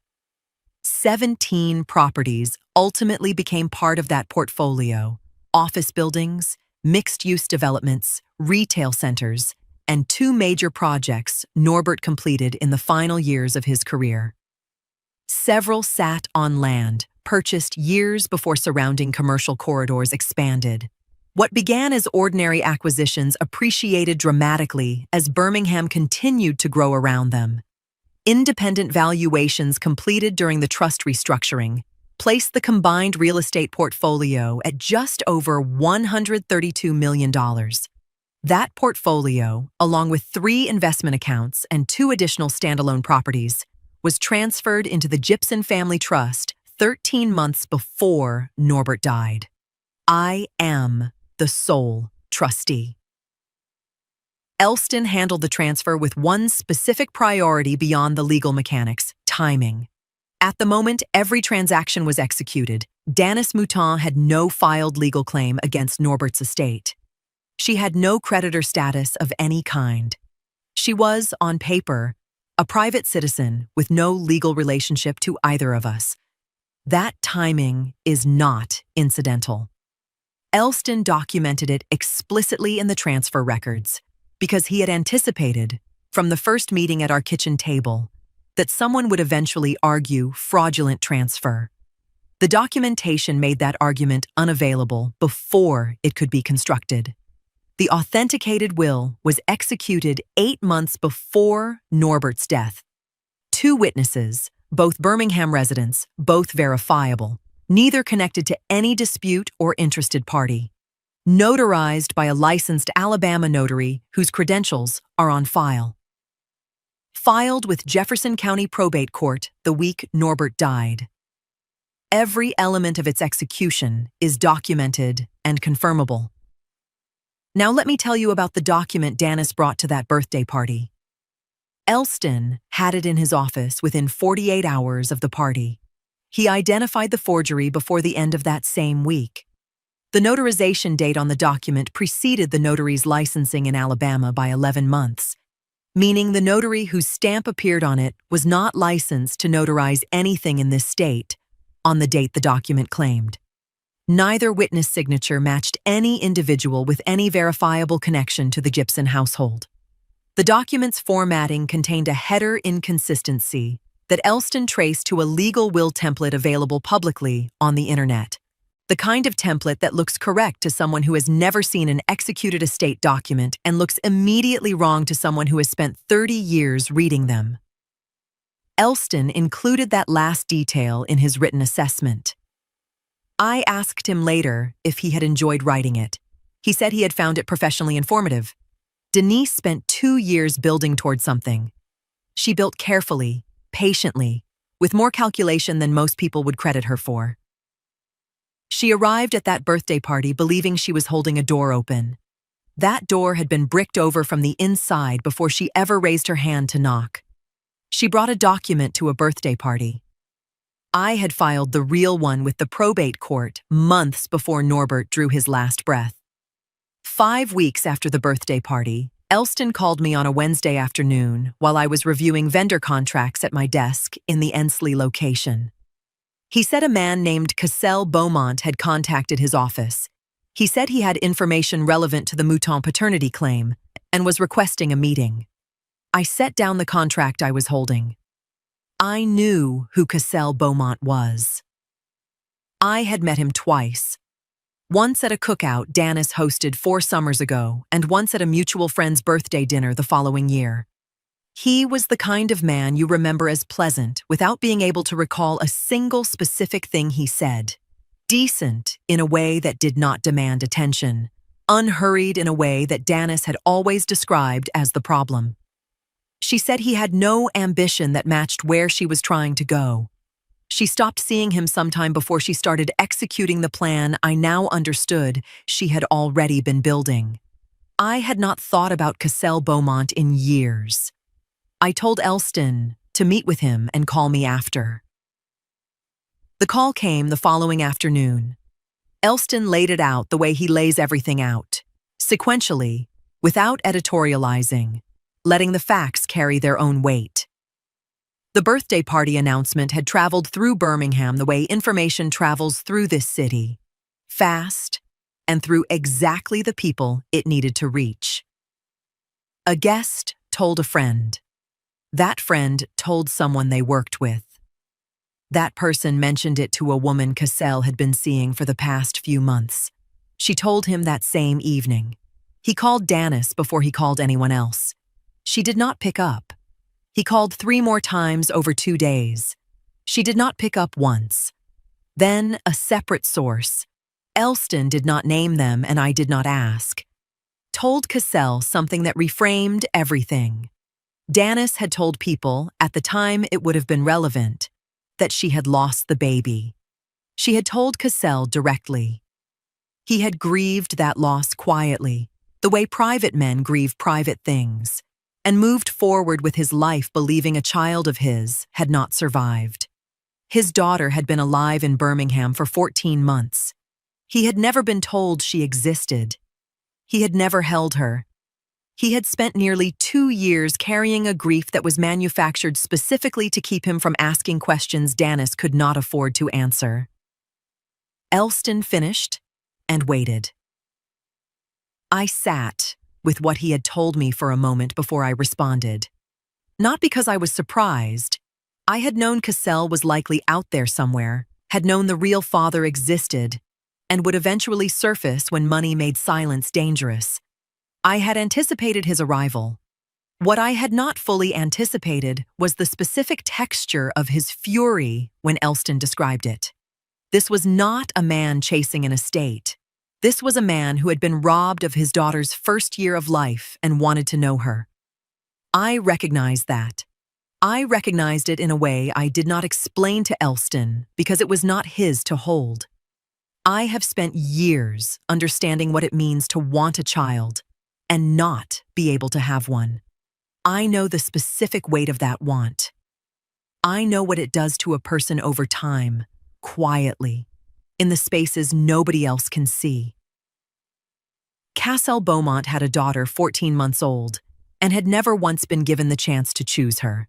17 properties ultimately became part of that portfolio: office buildings, mixed-use developments, retail centers, and 2 major projects Norbert completed in the final years of his career. Several sat on land purchased years before surrounding commercial corridors expanded. What began as ordinary acquisitions appreciated dramatically as Birmingham continued to grow around them. Independent valuations completed during the trust restructuring placed the combined real estate portfolio at just over $132 million. That portfolio, along with 3 investment accounts and 2 additional standalone properties, was transferred into the Gibson Family Trust 13 months before Norbert died. I am the sole trustee. Elston handled the transfer with one specific priority beyond the legal mechanics: timing. At the moment every transaction was executed, Danis Mouton had no filed legal claim against Norbert's estate. She had no creditor status of any kind. She was, on paper, a private citizen with no legal relationship to either of us. That timing is not incidental. Elston documented it explicitly in the transfer records because he had anticipated, from the first meeting at our kitchen table, that someone would eventually argue fraudulent transfer. The documentation made that argument unavailable before it could be constructed. The authenticated will was executed 8 months before Norbert's death. 2 witnesses, both Birmingham residents, both verifiable, neither connected to any dispute or interested party. Notarized by a licensed Alabama notary whose credentials are on file. Filed with Jefferson County Probate Court the week Norbert died. Every element of its execution is documented and confirmable. Now let me tell you about the document Danis brought to that birthday party. Elston had it in his office within 48 hours of the party. He identified the forgery before the end of that same week. The notarization date on the document preceded the notary's licensing in Alabama by 11 months, meaning the notary whose stamp appeared on it was not licensed to notarize anything in this state on the date the document claimed. Neither witness signature matched any individual with any verifiable connection to the Gibson household. The document's formatting contained a header inconsistency that Elston traced to a legal will template available publicly on the internet. The kind of template that looks correct to someone who has never seen an executed estate document and looks immediately wrong to someone who has spent 30 years reading them. Elston included that last detail in his written assessment. I asked him later if he had enjoyed writing it. He said he had found it professionally informative. Denise spent 2 years building toward something. She built carefully, patiently, with more calculation than most people would credit her for. She arrived at that birthday party believing she was holding a door open. That door had been bricked over from the inside before she ever raised her hand to knock. She brought a document to a birthday party. I had filed the real one with the probate court months before Norbert drew his last breath. 5 weeks after the birthday party, Elston called me on a Wednesday afternoon while I was reviewing vendor contracts at my desk in the Ensley location. He said a man named Cassell Beaumont had contacted his office. He said he had information relevant to the Mouton paternity claim and was requesting a meeting. I set down the contract I was holding. I knew who Cassell Beaumont was. I had met him twice. Once at a cookout Danis hosted 4 summers ago, and once at a mutual friend's birthday dinner the following year. He was the kind of man you remember as pleasant without being able to recall a single specific thing he said. Decent in a way that did not demand attention. Unhurried in a way that Danis had always described as the problem. She said he had no ambition that matched where she was trying to go. She stopped seeing him sometime before she started executing the plan I now understood she had already been building. I had not thought about Cassell Beaumont in years. I told Elston to meet with him and call me after. The call came the following afternoon. Elston laid it out the way he lays everything out, sequentially, without editorializing, letting the facts carry their own weight. The birthday party announcement had traveled through Birmingham the way information travels through this city, fast and through exactly the people it needed to reach. A guest told a friend. That friend told someone they worked with. That person mentioned it to a woman Cassell had been seeing for the past few months. She told him that same evening. He called Danis before he called anyone else. She did not pick up. He called 3 more times over 2 days. She did not pick up once. Then a separate source, Elston did not name them and I did not ask, told Cassell something that reframed everything. Danis had told people, at the time it would have been relevant, that she had lost the baby. She had told Cassell directly. He had grieved that loss quietly, the way private men grieve private things, and moved forward with his life believing a child of his had not survived. His daughter had been alive in Birmingham for 14 months. He had never been told she existed. He had never held her. He had spent nearly 2 years carrying a grief that was manufactured specifically to keep him from asking questions Danis could not afford to answer. Elston finished and waited. I sat with what he had told me for a moment before I responded. Not because I was surprised. I had known Cassell was likely out there somewhere, had known the real father existed, and would eventually surface when money made silence dangerous. I had anticipated his arrival. What I had not fully anticipated was the specific texture of his fury when Elston described it. This was not a man chasing an estate. This was a man who had been robbed of his daughter's first year of life and wanted to know her. I recognized that. I recognized it in a way I did not explain to Elston because it was not his to hold. I have spent years understanding what it means to want a child and not be able to have one. I know the specific weight of that want. I know what it does to a person over time, quietly, in the spaces nobody else can see. Cassell Beaumont had a daughter 14 months old and had never once been given the chance to choose her.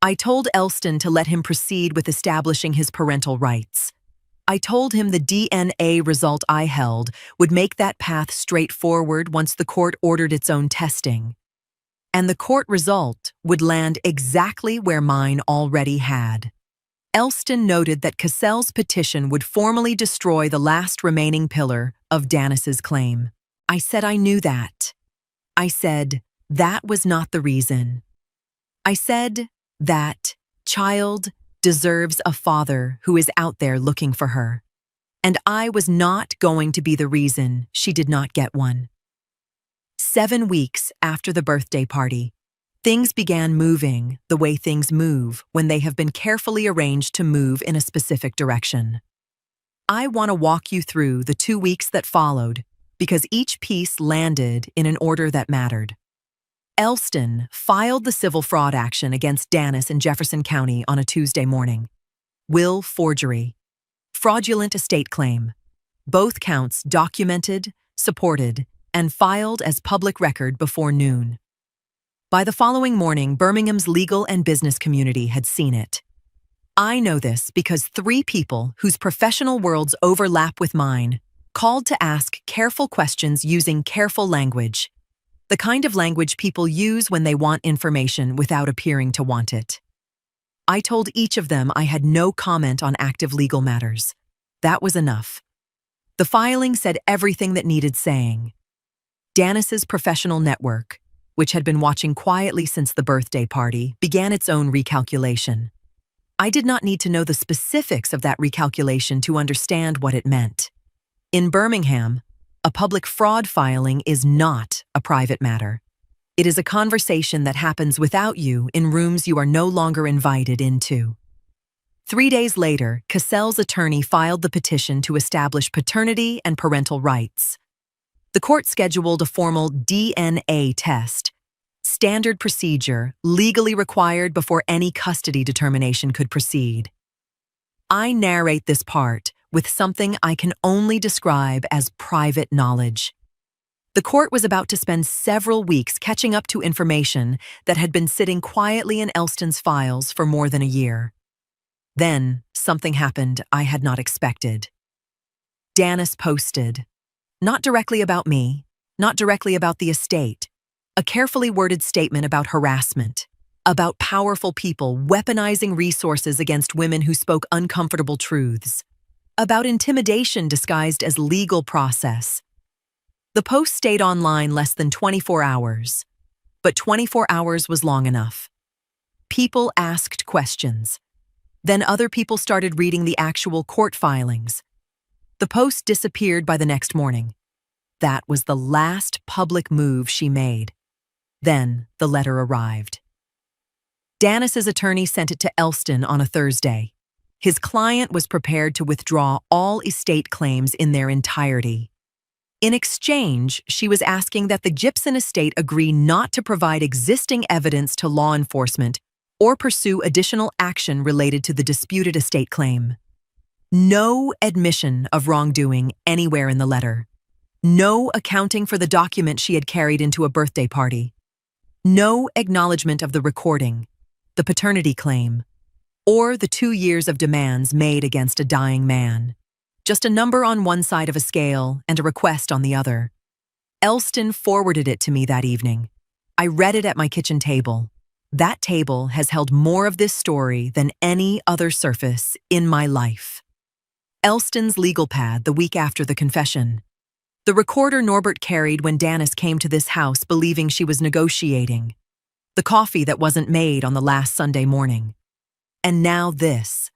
I told Elston to let him proceed with establishing his parental rights. I told him the DNA result I held would make that path straightforward once the court ordered its own testing. And the court result would land exactly where mine already had. Elston noted that Cassell's petition would formally destroy the last remaining pillar of Danis's claim. I said I knew that. I said that was not the reason. I said that child deserves a father who is out there looking for her. And I was not going to be the reason she did not get one. 7 weeks after the birthday party, things began moving the way things move when they have been carefully arranged to move in a specific direction. I want to walk you through the 2 weeks that followed because each piece landed in an order that mattered. Elston filed the civil fraud action against Danis in Jefferson County on a Tuesday morning. Will forgery. Fraudulent estate claim. Both counts documented, supported, and filed as public record before noon. By the following morning, Birmingham's legal and business community had seen it. I know this because 3 people whose professional worlds overlap with mine called to ask careful questions using careful language. The kind of language people use when they want information without appearing to want it. I told each of them I had no comment on active legal matters. That was enough. The filing said everything that needed saying. Danis's professional network, which had been watching quietly since the birthday party, began its own recalculation. I did not need to know the specifics of that recalculation to understand what it meant. In Birmingham, a public fraud filing is not a private matter. It is a conversation that happens without you in rooms you are no longer invited into. 3 days later, Cassell's attorney filed the petition to establish paternity and parental rights. The court scheduled a formal DNA test, standard procedure legally required before any custody determination could proceed. I narrate this part with something I can only describe as private knowledge. The court was about to spend several weeks catching up to information that had been sitting quietly in Elston's files for more than a year. Then, something happened I had not expected. Danis posted, not directly about me, not directly about the estate, a carefully worded statement about harassment, about powerful people weaponizing resources against women who spoke uncomfortable truths, about intimidation disguised as legal process. The post stayed online less than 24 hours, but 24 hours was long enough. People asked questions. Then other people started reading the actual court filings. The post disappeared by the next morning. That was the last public move she made. Then the letter arrived. Danis's attorney sent it to Elston on a Thursday. His client was prepared to withdraw all estate claims in their entirety. In exchange, she was asking that the Gibson estate agree not to provide existing evidence to law enforcement or pursue additional action related to the disputed estate claim. No admission of wrongdoing anywhere in the letter. No accounting for the document she had carried into a birthday party. No acknowledgement of the recording, the paternity claim, or the 2 years of demands made against a dying man. Just a number on one side of a scale and a request on the other. Elston forwarded it to me that evening. I read it at my kitchen table. That table has held more of this story than any other surface in my life. Elston's legal pad the week after the confession. The recorder Norbert carried when Danis came to this house believing she was negotiating. The coffee that wasn't made on the last Sunday morning. And now this.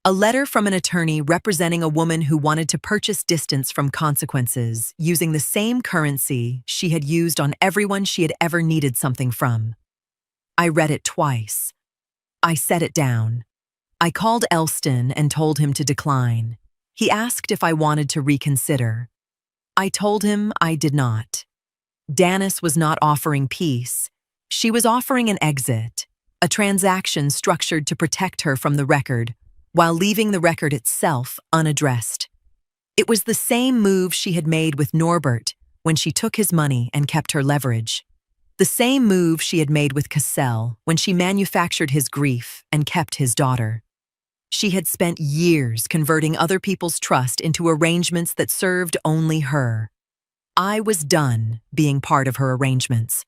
A letter from an attorney representing a woman who wanted to purchase distance from consequences using the same currency she had used on everyone she had ever needed something from. I read it twice. I set it down. I called Elston and told him to decline. He asked if I wanted to reconsider. I told him I did not. Danis was not offering peace. She was offering an exit, a transaction structured to protect her from the record, while leaving the record itself unaddressed. It was the same move she had made with Norbert when she took his money and kept her leverage. The same move she had made with Cassell when she manufactured his grief and kept his daughter. She had spent years converting other people's trust into arrangements that served only her. I was done being part of her arrangements.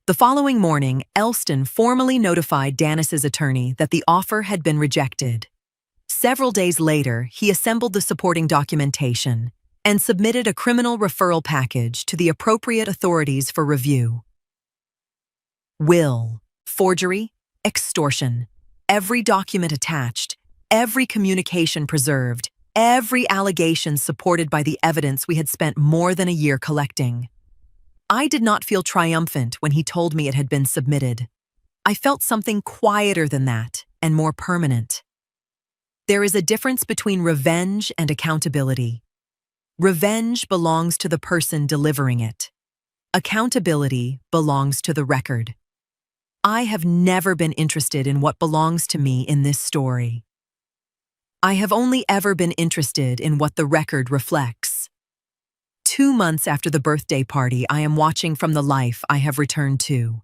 The following morning, Elston formally notified Danis's attorney that the offer had been rejected. Several days later, he assembled the supporting documentation and submitted a criminal referral package to the appropriate authorities for review. Will, forgery, extortion, every document attached, every communication preserved, every allegation supported by the evidence we had spent more than a year collecting. I did not feel triumphant when he told me it had been submitted. I felt something quieter than that and more permanent. There is a difference between revenge and accountability. Revenge belongs to the person delivering it. Accountability belongs to the record. I have never been interested in what belongs to me in this story. I have only ever been interested in what the record reflects. 2 months after the birthday party, I am watching from the life I have returned to.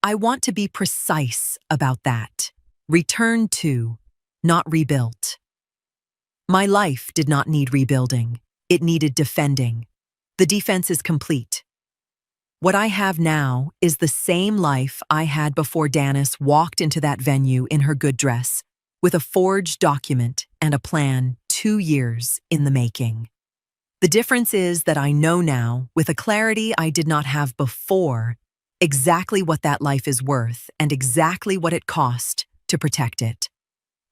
I want to be precise about that. Returned to, not rebuilt. My life did not need rebuilding. It needed defending. The defense is complete. What I have now is the same life I had before Danis walked into that venue in her good dress, with a forged document and a plan 2 years in the making. The difference is that I know now, with a clarity I did not have before, exactly what that life is worth and exactly what it cost to protect it.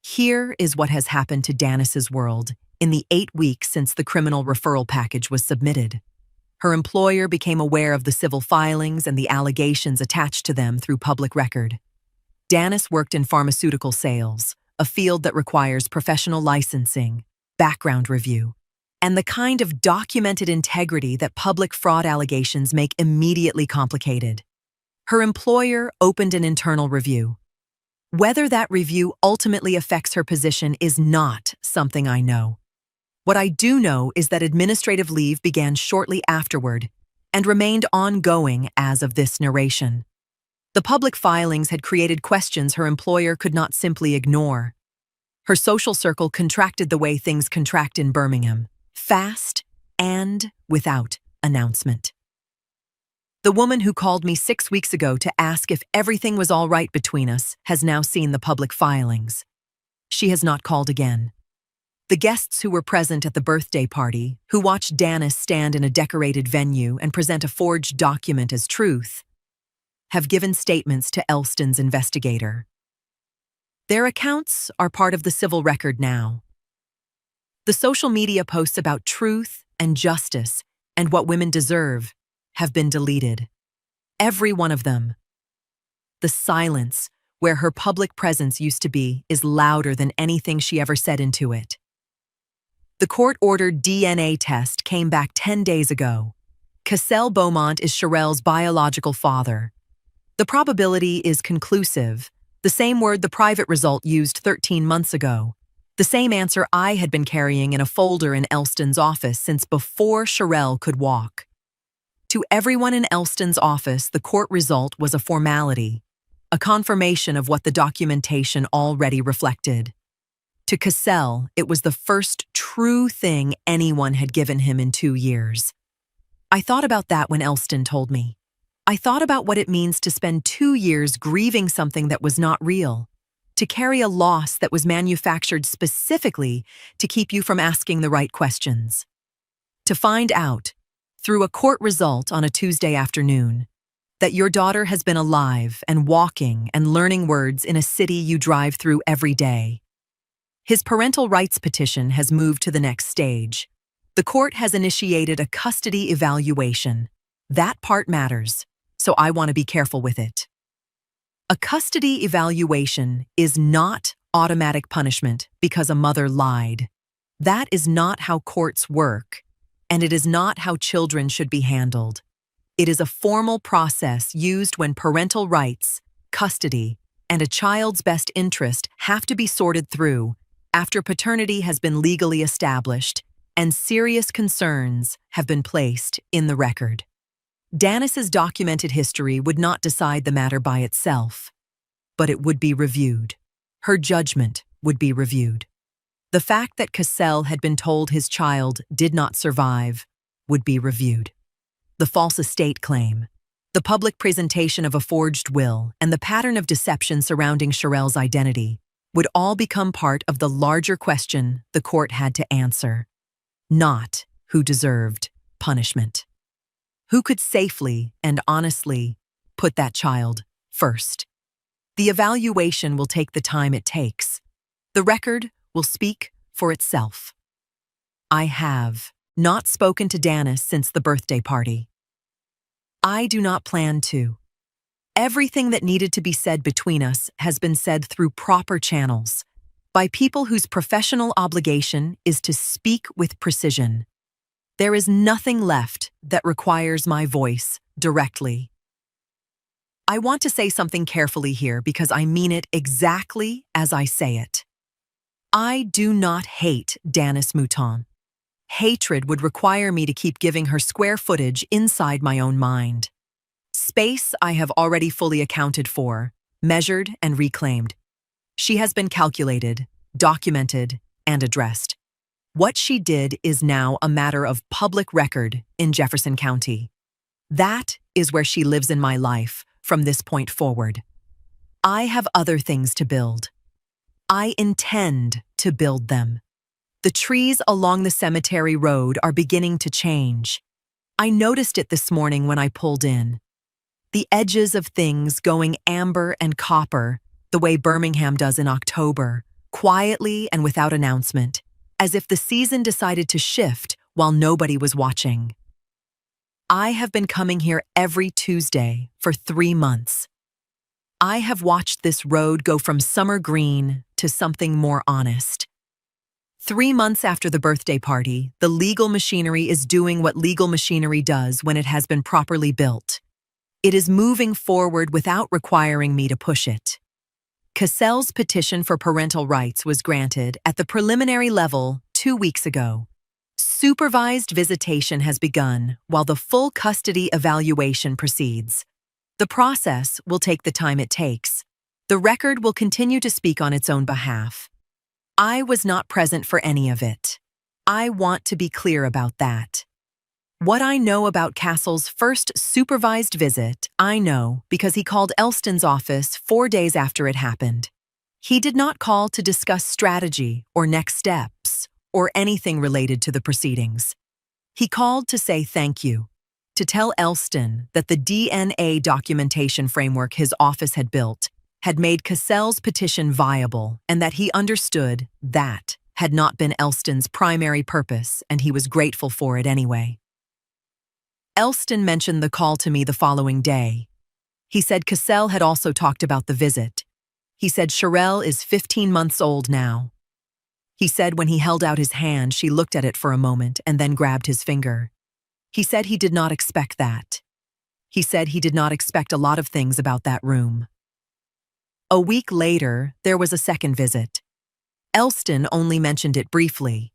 Here is what has happened to Danis's world in the 8 weeks since the criminal referral package was submitted. Her employer became aware of the civil filings and the allegations attached to them through public record. Danis worked in pharmaceutical sales, a field that requires professional licensing, background review, and the kind of documented integrity that public fraud allegations make immediately complicated. Her employer opened an internal review. Whether that review ultimately affects her position is not something I know. What I do know is that administrative leave began shortly afterward and remained ongoing as of this narration. The public filings had created questions her employer could not simply ignore. Her social circle contracted the way things contract in Birmingham, fast and without announcement. The woman who called me 6 weeks ago to ask if everything was all right between us has now seen the public filings. She has not called again. The guests who were present at the birthday party, who watched Danis stand in a decorated venue and present a forged document as truth, have given statements to Elston's investigator. Their accounts are part of the civil record now. The social media posts about truth and justice and what women deserve have been deleted. Every one of them. The silence, where her public presence used to be, is louder than anything she ever said into it. The court-ordered DNA test came back 10 days ago. Cassell Beaumont is Sherelle's biological father. The probability is conclusive, the same word the private result used 13 months ago, the same answer I had been carrying in a folder in Elston's office since before Sherelle could walk. To everyone in Elston's office, the court result was a formality, a confirmation of what the documentation already reflected. To Cassell, it was the first true thing anyone had given him in 2 years. I thought about that when Elston told me. I thought about what it means to spend 2 years grieving something that was not real, to carry a loss that was manufactured specifically to keep you from asking the right questions. To find out, through a court result on a Tuesday afternoon, that your daughter has been alive and walking and learning words in a city you drive through every day. His parental rights petition has moved to the next stage. The court has initiated a custody evaluation. That part matters, so I want to be careful with it. A custody evaluation is not automatic punishment because a mother lied. That is not how courts work, and it is not how children should be handled. It is a formal process used when parental rights, custody, and a child's best interest have to be sorted through after paternity has been legally established and serious concerns have been placed in the record. Danis's documented history would not decide the matter by itself, but it would be reviewed. Her judgment would be reviewed. The fact that Cassell had been told his child did not survive would be reviewed. The false estate claim, the public presentation of a forged will, and the pattern of deception surrounding Sherelle's identity would all become part of the larger question the court had to answer. Not who deserved punishment. Who could safely and honestly put that child first? The evaluation will take the time it takes. The record will speak for itself. I have not spoken to Danis since the birthday party. I do not plan to. Everything that needed to be said between us has been said through proper channels, by people whose professional obligation is to speak with precision. There is nothing left that requires my voice directly. I want to say something carefully here because I mean it exactly as I say it. I do not hate Danis Mouton. Hatred would require me to keep giving her square footage inside my own mind. Space I have already fully accounted for, measured and reclaimed. She has been calculated, documented, and addressed. What she did is now a matter of public record in Jefferson County. That is where she lives in my life from this point forward. I have other things to build. I intend to build them. The trees along the cemetery road are beginning to change. I noticed it this morning when I pulled in. The edges of things going amber and copper, the way Birmingham does in October, quietly and without announcement, as if the season decided to shift while nobody was watching. I have been coming here every Tuesday for 3 months. I have watched this road go from summer green to something more honest. 3 months after the birthday party, the legal machinery is doing what legal machinery does when it has been properly built. It is moving forward without requiring me to push it. Cassell's petition for parental rights was granted at the preliminary level 2 weeks ago. Supervised visitation has begun while the full custody evaluation proceeds. The process will take the time it takes. The record will continue to speak on its own behalf. I was not present for any of it. I want to be clear about that. What I know about Castle's first supervised visit, I know because he called Elston's office 4 days after it happened. He did not call to discuss strategy or next steps or anything related to the proceedings. He called to say thank you. to tell Elston that the DNA documentation framework his office had built had made Cassell's petition viable and that he understood that had not been Elston's primary purpose and he was grateful for it anyway. Elston mentioned the call to me the following day. He said Cassell had also talked about the visit. He said Sherelle is 15 months old now. He said when he held out his hand, she looked at it for a moment and then grabbed his finger. He said he did not expect that. He said he did not expect a lot of things about that room. A week later, there was a second visit. Elston only mentioned it briefly.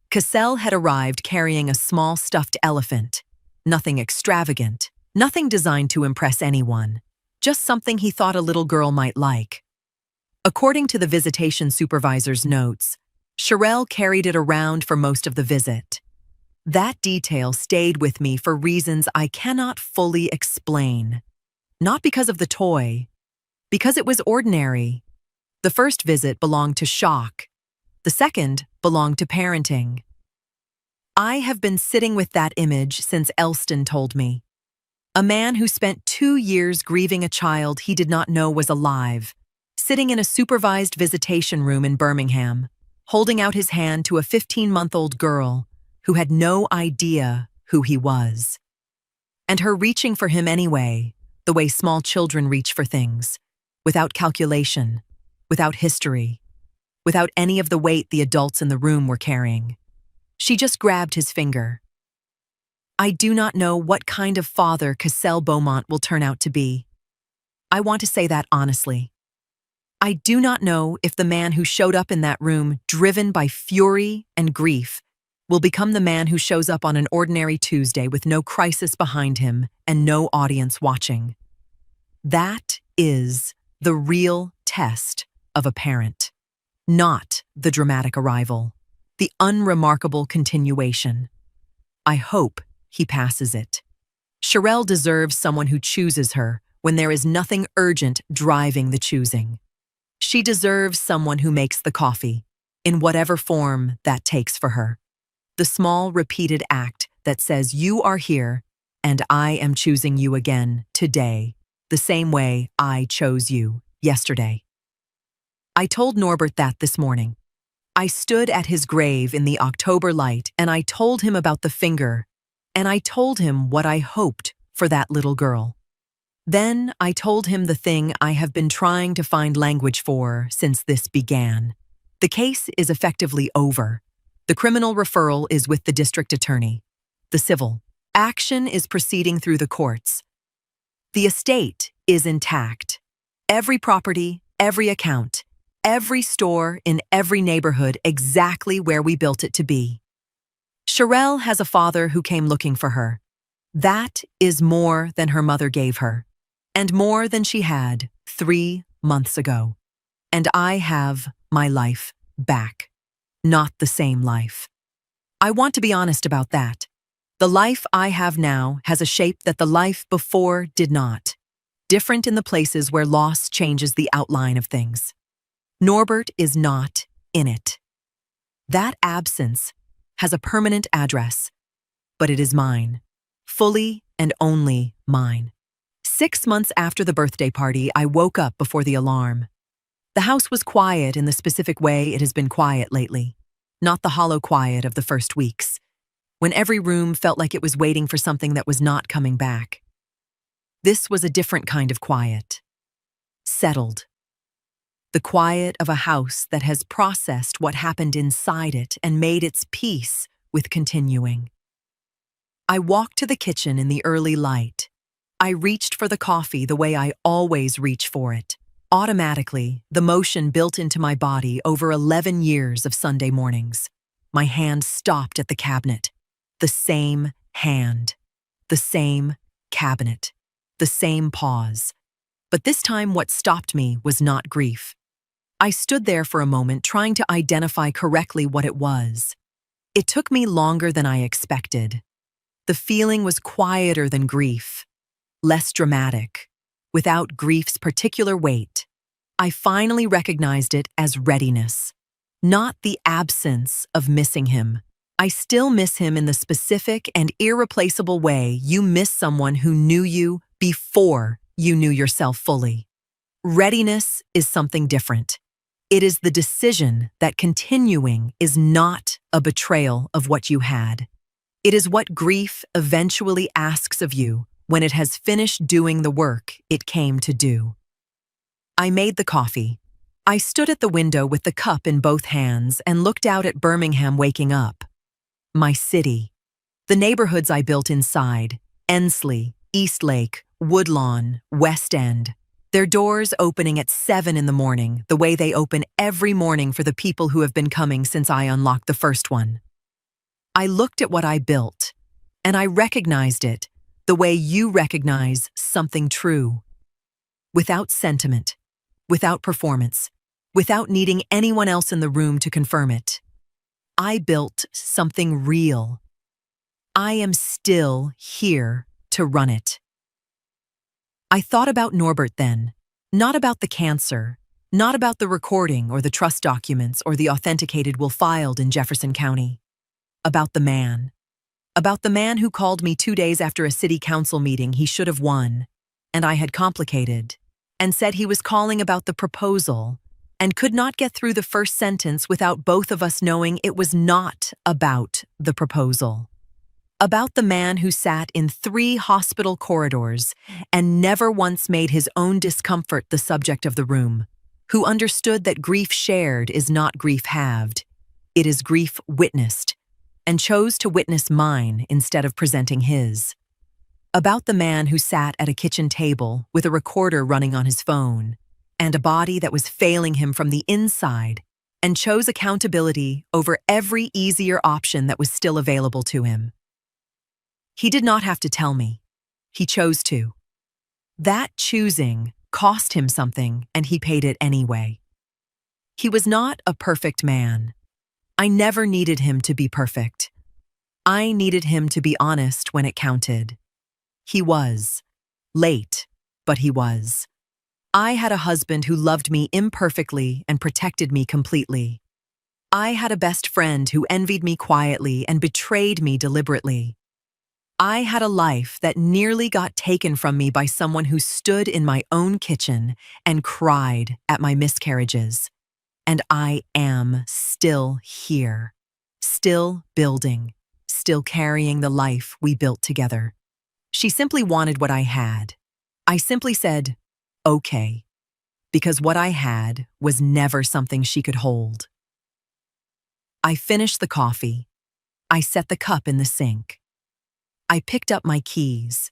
Cassell had arrived carrying a small stuffed elephant. Nothing extravagant, nothing designed to impress anyone, just something he thought a little girl might like. According to the visitation supervisor's notes, Sherelle carried it around for most of the visit. That detail stayed with me for reasons I cannot fully explain. Not because of the toy, because it was ordinary. The first visit belonged to shock. The second belonged to parenting. I have been sitting with that image since Elston told me. A man who spent 2 years grieving a child he did not know was alive, sitting in a supervised visitation room in Birmingham, holding out his hand to a 15-month-old girl who had no idea who he was. And her reaching for him anyway, the way small children reach for things, without calculation, without history, without any of the weight the adults in the room were carrying. She just grabbed his finger. I do not know what kind of father Cassell Beaumont will turn out to be. I want to say that honestly. I do not know if the man who showed up in that room driven by fury and grief will become the man who shows up on an ordinary Tuesday with no crisis behind him and no audience watching. That is the real test of a parent, not the dramatic arrival, the unremarkable continuation. I hope he passes it. Sherelle deserves someone who chooses her when there is nothing urgent driving the choosing. She deserves someone who makes the coffee, in whatever form that takes for her. The small, repeated act that says you are here and I am choosing you again today, the same way I chose you yesterday. I told Norbert that this morning. I stood at his grave in the October light and I told him about the finger, and I told him what I hoped for that little girl. Then I told him the thing I have been trying to find language for since this began. The case is effectively over. The criminal referral is with the district attorney. The civil action is proceeding through the courts. The estate is intact. Every property, every account, every store in every neighborhood exactly where we built it to be. Sherelle has a father who came looking for her. That is more than her mother gave her, and more than she had 3 months ago. And I have my life back. Not the same life. I want to be honest about that. The life I have now has a shape that the life before did not. Different in the places where loss changes the outline of things. Norbert is not in it. That absence has a permanent address, but it is mine. Fully and only mine. 6 months after the birthday party, I woke up before the alarm. The house was quiet in the specific way it has been quiet lately, not the hollow quiet of the first weeks, when every room felt like it was waiting for something that was not coming back. This was a different kind of quiet. Settled. The quiet of a house that has processed what happened inside it and made its peace with continuing. I walked to the kitchen in the early light. I reached for the coffee the way I always reach for it. Automatically, the motion built into my body over 11 years of Sunday mornings. My hand stopped at the cabinet. The same hand. The same cabinet. The same pause. But this time what stopped me was not grief. I stood there for a moment trying to identify correctly what it was. It took me longer than I expected. The feeling was quieter than grief. Less dramatic. Without grief's particular weight. I finally recognized it as readiness, not the absence of missing him. I still miss him in the specific and irreplaceable way you miss someone who knew you before you knew yourself fully. Readiness is something different. It is the decision that continuing is not a betrayal of what you had. It is what grief eventually asks of you when it has finished doing the work it came to do. I made the coffee. I stood at the window with the cup in both hands and looked out at Birmingham waking up. My city. The neighborhoods I built inside, Ensley, Eastlake, Woodlawn, West End. Their doors opening at 7 in the morning, the way they open every morning for the people who have been coming since I unlocked the first one. I looked at what I built, and I recognized it the way you recognize something true. Without sentiment, without performance, without needing anyone else in the room to confirm it. I built something real. I am still here to run it. I thought about Norbert then, not about the cancer, not about the recording or the trust documents or the authenticated will filed in Jefferson County. About the man. About the man who called me 2 days after a city council meeting he should have won, and I had complicated, and said he was calling about the proposal, and could not get through the first sentence without both of us knowing it was not about the proposal. About the man who sat in 3 hospital corridors and never once made his own discomfort the subject of the room, who understood that grief shared is not grief halved, it is grief witnessed, and chose to witness mine instead of presenting his. About the man who sat at a kitchen table with a recorder running on his phone, and a body that was failing him from the inside, and chose accountability over every easier option that was still available to him. He did not have to tell me. He chose to. That choosing cost him something, and he paid it anyway. He was not a perfect man. I never needed him to be perfect. I needed him to be honest when it counted. He was. Late, but he was. I had a husband who loved me imperfectly and protected me completely. I had a best friend who envied me quietly and betrayed me deliberately. I had a life that nearly got taken from me by someone who stood in my own kitchen and cried at my miscarriages. And I am still here, still building, still carrying the life we built together. She simply wanted what I had. I simply said, okay, because what I had was never something she could hold. I finished the coffee. I set the cup in the sink. I picked up my keys.